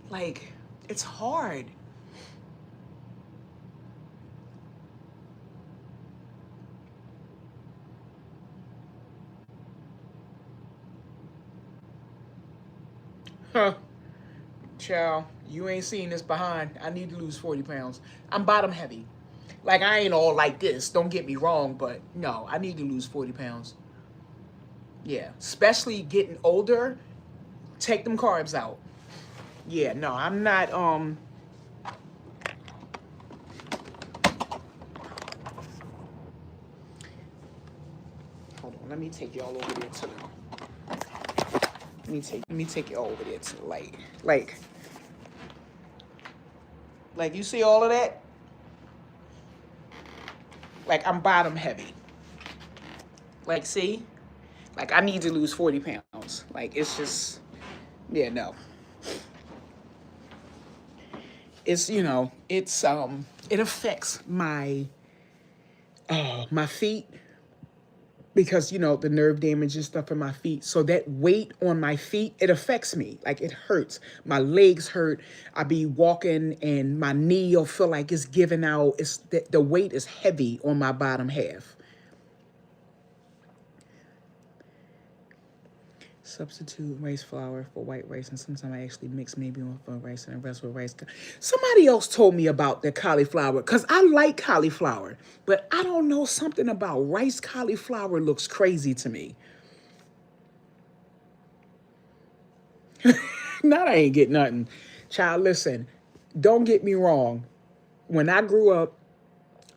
Like, it's hard. Child, you ain't seen this behind. I need to lose 40 pounds. I'm bottom heavy. Like, I ain't all like this. Don't get me wrong, but no, I need to lose 40 pounds. Yeah, especially getting older. Take them carbs out. Yeah, no, I'm not, hold on, let me take y'all over there to the, let me take y'all over there to the light. Like, you see all of that? Like, I'm bottom heavy. Like, see? Like, I need to lose 40 pounds. Like, it's just, yeah, no. It's, it affects my feet because, the nerve damage and stuff in my feet. So that weight on my feet, it affects me. Like, it hurts. My legs hurt. I be walking and my knee will feel like it's giving out. It's the weight is heavy on my bottom half. Substitute rice flour for white rice, and sometimes I actually mix maybe one for rice and the rest with rice. Somebody else told me about the cauliflower because I like cauliflower, but I don't know, something about rice cauliflower looks crazy to me. Now I ain't get nothing. Child, listen, don't get me wrong. When I grew up,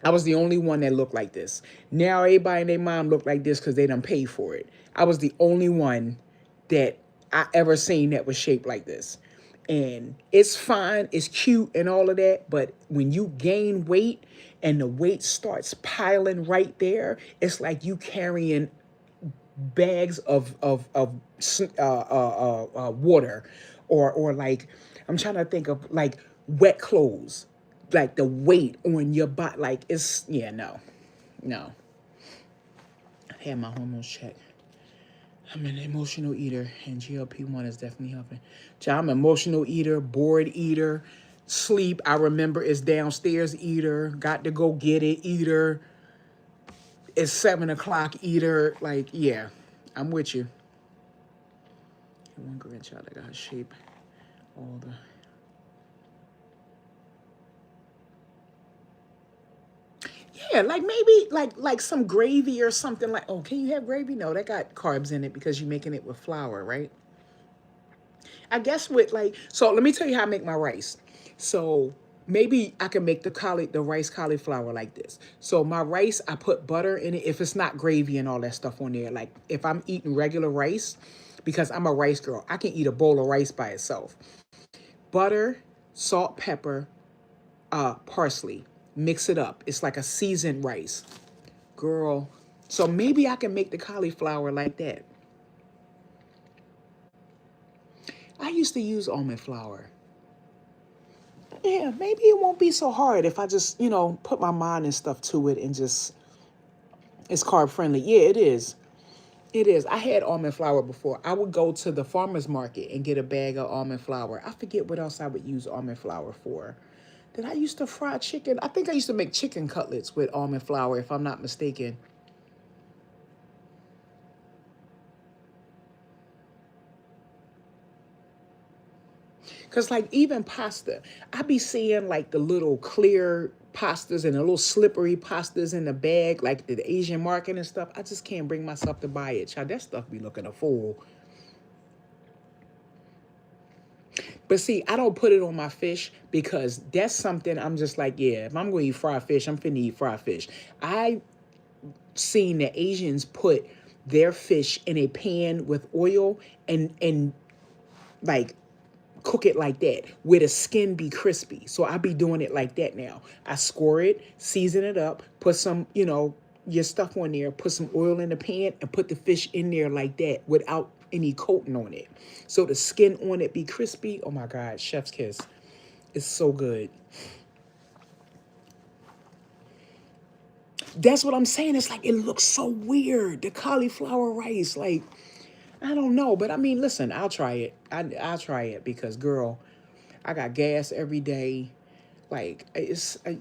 I was the only one that looked like this. Now everybody and their mom look like this because they done paid for it. I was the only one that I ever seen that was shaped like this. And it's fine, it's cute and all of that, but when you gain weight and the weight starts piling right there, it's like you carrying bags of water, or like, I'm trying to think of like wet clothes, like the weight on your body, like it's, yeah, no. I had my hormones checked. I'm an emotional eater, and GLP-1 is definitely helping. I'm an emotional eater, bored eater, sleep, I remember, is downstairs eater, got to go get it eater, it's 7 o'clock eater. Like, yeah, I'm with you. One grandchild that got shape all the... Yeah, like maybe like some gravy or something. Like, oh, can you have gravy? No, that got carbs in it because you're making it with flour, right? I guess with like, so let me tell you how I make my rice. So maybe I can make the rice cauliflower like this. So my rice, I put butter in it if it's not gravy and all that stuff on there. Like if I'm eating regular rice, because I'm a rice girl, I can eat a bowl of rice by itself. Butter, salt, pepper, parsley. Mix it up. It's like a seasoned rice. Girl. So maybe I can make the cauliflower like that. I used to use almond flour. Yeah, maybe it won't be so hard if I just, put my mind and stuff to it and just, it's carb friendly. Yeah, it is. It is. I had almond flour before. I would go to the farmer's market and get a bag of almond flour. I forget what else I would use almond flour for. Did I used to fry chicken? I think I used to make chicken cutlets with almond flour, if I'm not mistaken. Because, like, even pasta, I be seeing, like, the little clear pastas and the little slippery pastas in the bag, like the Asian market and stuff. I just can't bring myself to buy it. Child, that stuff be looking a fool. But see, I don't put it on my fish because that's something I'm just like, yeah, if I'm going to eat fried fish, I'm finna eat fried fish. I seen the Asians put their fish in a pan with oil and like cook it like that where the skin be crispy. So I be doing it like that now. I score it, season it up, put some, your stuff on there, put some oil in the pan and put the fish in there like that without any coating on it. So the skin on it be crispy. Oh my God, chef's kiss. It's so good. That's what I'm saying. It's like, it looks so weird. The cauliflower rice, like, I don't know. But I mean, listen, I'll try it. I'll try it because, girl, I got gas every day. Like,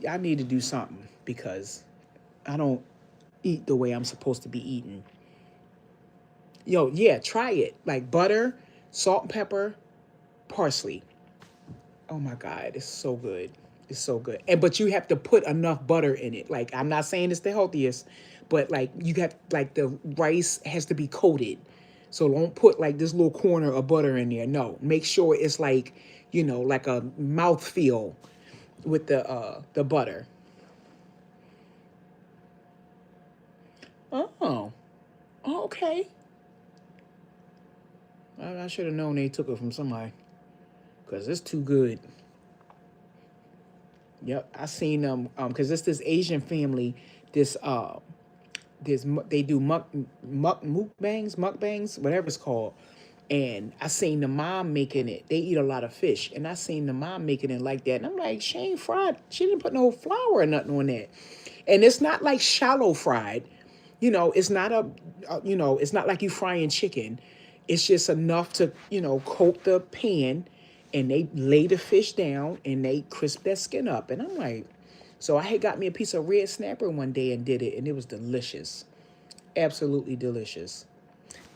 I need to do something because I don't eat the way I'm supposed to be eating. Yo, yeah, try it. Like butter, salt and pepper, parsley. Oh my God, it's so good. It's so good. And but you have to put enough butter in it. Like, I'm not saying it's the healthiest, but like you got, like, the rice has to be coated. So don't put like this little corner of butter in there. No, make sure it's like, like a mouth feel with the butter. Oh, okay. I should have known they took it from somebody, because it's too good. Yep, I seen them. Because it's this Asian family. This they do mukbangs, whatever it's called. And I seen the mom making it. They eat a lot of fish, and I seen the mom making it like that. And I'm like, she ain't fried. She didn't put no flour or nothing on that. And it's not like shallow fried. It's not it's not like you frying chicken. It's just enough to, coat the pan, and they lay the fish down and they crisp that skin up. And I'm like, so I had got me a piece of red snapper one day and did it, and it was delicious. Absolutely delicious.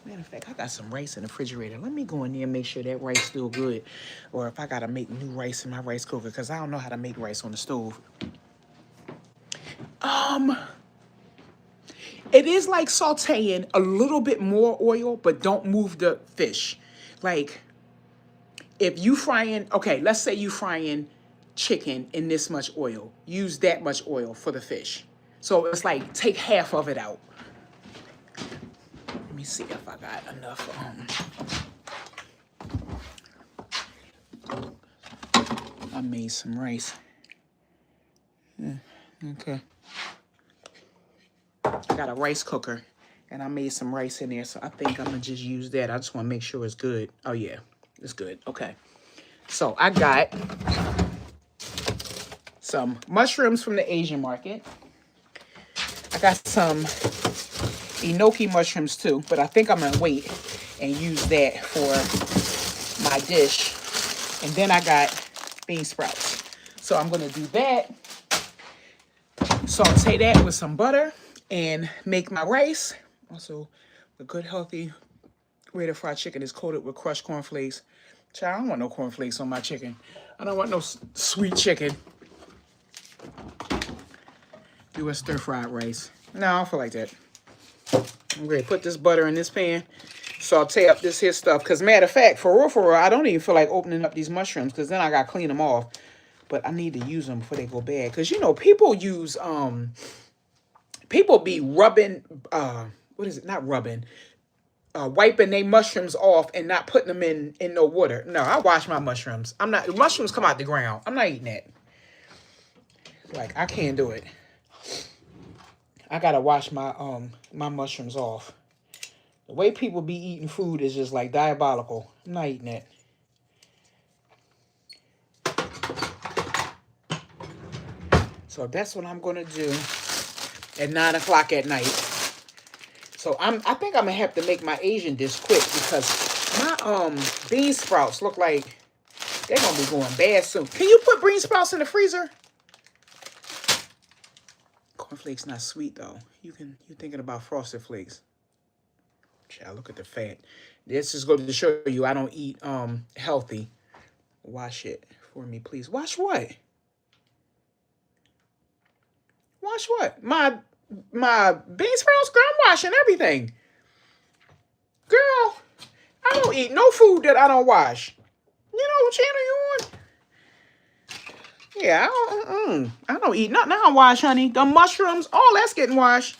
Matter of fact, I got some rice in the refrigerator. Let me go in there and make sure that rice still good. Or if I got to make new rice in my rice cooker, because I don't know how to make rice on the stove. It is like sauteing a little bit more oil, but don't move the fish. Like, if you frying, okay, let's say you frying chicken in this much oil. Use that much oil for the fish. So it's like, take half of it out. Let me see if I got enough. I made some rice. Yeah, okay. I got a rice cooker, and I made some rice in there, so I think I'm going to just use that. I just want to make sure it's good. Oh, yeah, it's good. Okay. So I got some mushrooms from the Asian market. I got some enoki mushrooms, too, but I think I'm going to wait and use that for my dish. And then I got bean sprouts. So I'm going to do that, saute that with some butter, and make my rice. Also, a good healthy way to fry chicken is coated with crushed cornflakes. Child, I don't want no cornflakes on my chicken. I don't want no sweet chicken. Do a stir-fried rice. No, I don't feel like that. I'm going to put this butter in this pan, saute up this here stuff. Because, matter of fact, for real, I don't even feel like opening up these mushrooms, because then I got to clean them off. But I need to use them before they go bad. Because, people use... People be rubbing, what is it? Not rubbing, wiping their mushrooms off and not putting them in no water. No, I wash my mushrooms. Mushrooms come out the ground. I'm not eating that. Like, I can't do it. I gotta wash my my mushrooms off. The way people be eating food is just like diabolical. I'm not eating that. So that's what I'm gonna do at 9 o'clock at night. So I think I'm gonna have to make my Asian dish quick, because my bean sprouts look like they're gonna be going bad soon. Can you put bean sprouts in the freezer? Cornflakes not sweet though. You're thinking about Frosted Flakes. Child, look at the fat. This is going to show you I don't eat healthy. Wash it for me, please. Wash what? Wash what? My bean sprouts, girl, I'm washing everything. Girl, I don't eat no food that I don't wash. You know what channel you on? Yeah, I don't eat nothing I don't wash, honey. The mushrooms, all that's getting washed.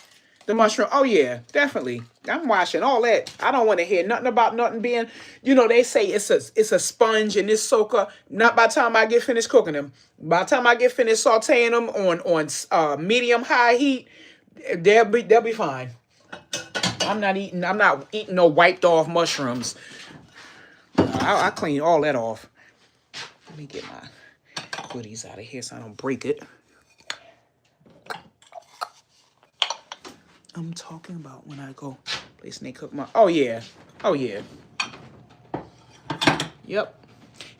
The mushroom, oh yeah, definitely. I'm washing all that. I don't want to hear nothing about nothing being, they say it's a sponge and this soaker. Not by the time I get finished cooking them. By the time I get finished sauteing them on medium high heat, they'll be fine. I'm not eating no wiped off mushrooms. I clean all that off. Let me get my goodies out of here so I don't break it. I'm talking about when I go place and they cook my... Oh, yeah. Yep.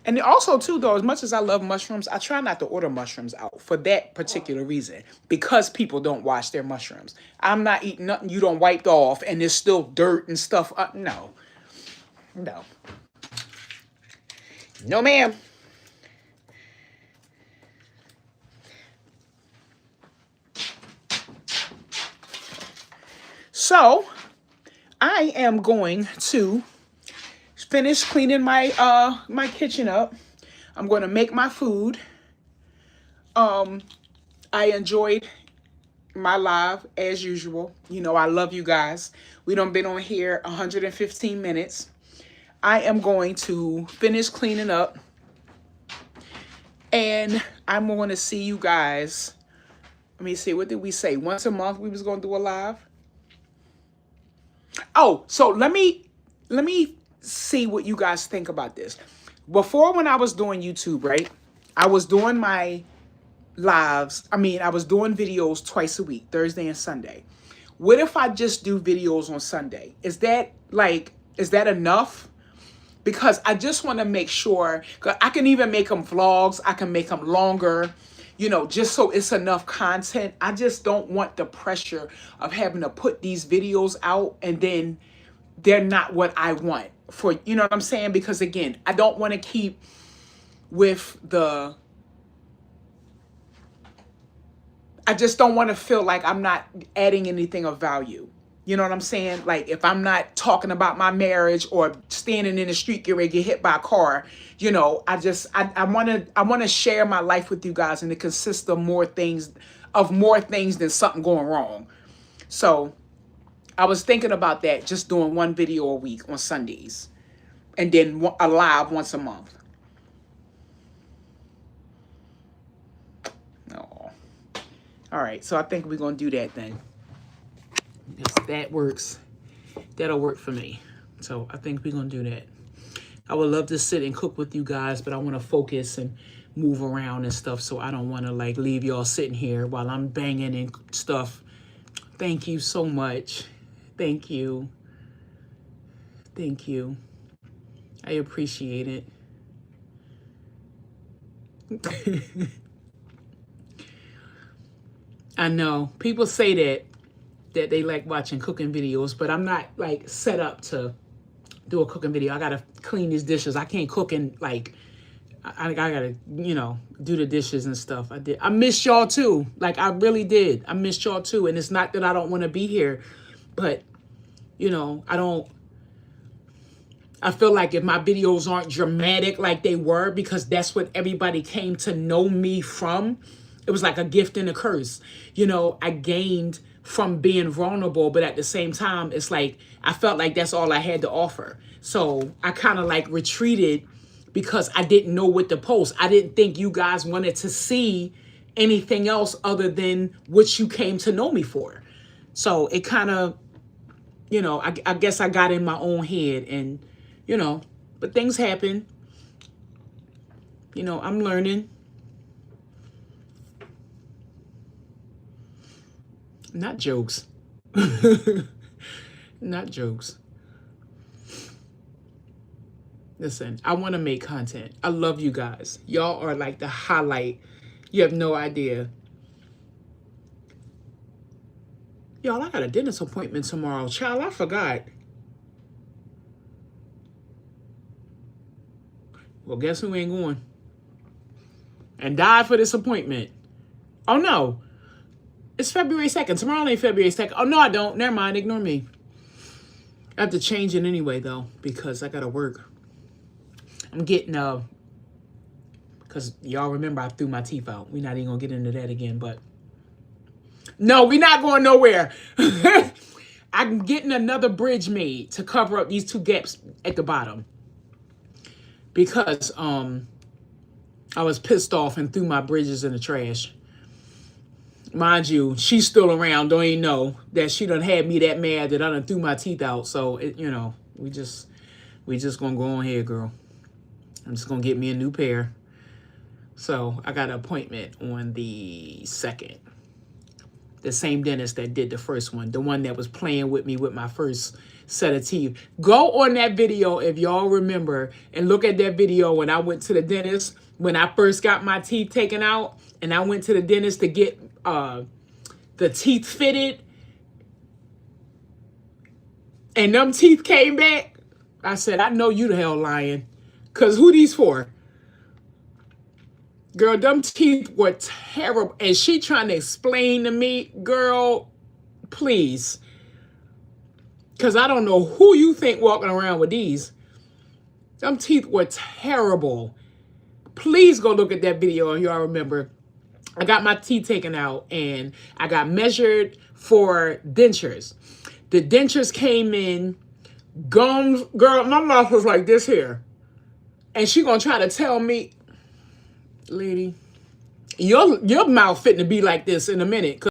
And also, too, though, as much as I love mushrooms, I try not to order mushrooms out for that particular reason. Because people don't wash their mushrooms. I'm not eating nothing you don't wiped off and there's still dirt and stuff. No. No, ma'am. So I am going to finish cleaning my kitchen up. I'm going to make my food. I enjoyed my live as usual. You know, I love you guys. We done been on here 115 minutes. I am going to finish cleaning up, and I'm going to see you guys. Let me see, what did we say? Once a month we was going to do a live. Oh, so let me see what you guys think about this. Before, when I was doing YouTube, right? I was doing my lives. I was doing videos twice a week, Thursday and Sunday. What if I just do videos on Sunday? Is that enough? Because I just want to make sure, 'cause I can even make them vlogs. I can make them longer, you know, just so it's enough content. I just don't want the pressure of having to put these videos out and then they're not what I want for, you know what I'm saying? Because again, I don't want to keep with I just don't want to feel like I'm not adding anything of value. You know what I'm saying? Like if I'm not talking about my marriage or standing in the street getting ready to get hit by a car, you know, I want to share my life with you guys, and it consists of more things than something going wrong. So I was thinking about that, just doing one video a week on Sundays, and then a live once a month. Oh. All right, so I think we're going to do that then. Yes, that works. That'll work for me. So I think we're going to do that. I would love to sit and cook with you guys, but I want to focus and move around and stuff, so I don't want to like leave y'all sitting here while I'm banging and stuff. Thank you so much. Thank you. Thank you. I appreciate it. I know people say that they like watching cooking videos, but I'm not like set up to do a cooking video. I gotta clean these dishes. I can't cook and like I gotta, you know, do the dishes and stuff. I missed y'all too. Like I really did. I missed y'all too. And it's not that I don't want to be here, but you know, I feel like if my videos aren't dramatic like they were, because that's what everybody came to know me from, it was like a gift and a curse. You know, I gained from being vulnerable, but at the same time, it's like I felt like that's all I had to offer. So I kind of like retreated because I didn't know what to post. I didn't think you guys wanted to see anything else other than what you came to know me for. So it kind of, you know, I guess I got in my own head, and, you know, but things happen. You know, I'm learning. Not jokes. Not jokes. Listen, I want to make content. I love you guys. Y'all are like the highlight. You have no idea. Y'all, I got a dentist appointment tomorrow. Child, I forgot. Well, guess who ain't going? And died for this appointment. Oh, no. It's February 2nd. Tomorrow ain't February 2nd. Oh, no, I don't. Never mind. Ignore me. I have to change it anyway, though, because I got to work. I'm getting, because y'all remember I threw my teeth out. We're not even going to get into that again, but no, we're not going nowhere. I'm getting another bridge made to cover up these two gaps at the bottom, because I was pissed off and threw my bridges in the trash. Mind you, she's still around. Don't even know that she done had me that mad that I done threw my teeth out. So, you know, we just gonna go on here, girl. I'm just gonna get me a new pair. So I got an appointment on the 2nd. The same dentist that did the first one. The one that was playing with me with my first set of teeth. Go on that video if y'all remember and look at that video when I went to the dentist, when I first got my teeth taken out, and I went to the dentist to get the teeth fitted, and them teeth came back. I said, I know you the hell lying. Because who these for? Girl, them teeth were terrible. And she trying to explain to me, girl, please. Because I don't know who you think walking around with these. Them teeth were terrible. Please go look at that video if y'all remember. I got my teeth taken out and I got measured for dentures. The dentures came in, gums, girl, my mouth was like this here. And she gonna try to tell me, lady, your mouth fitting to be like this in a minute.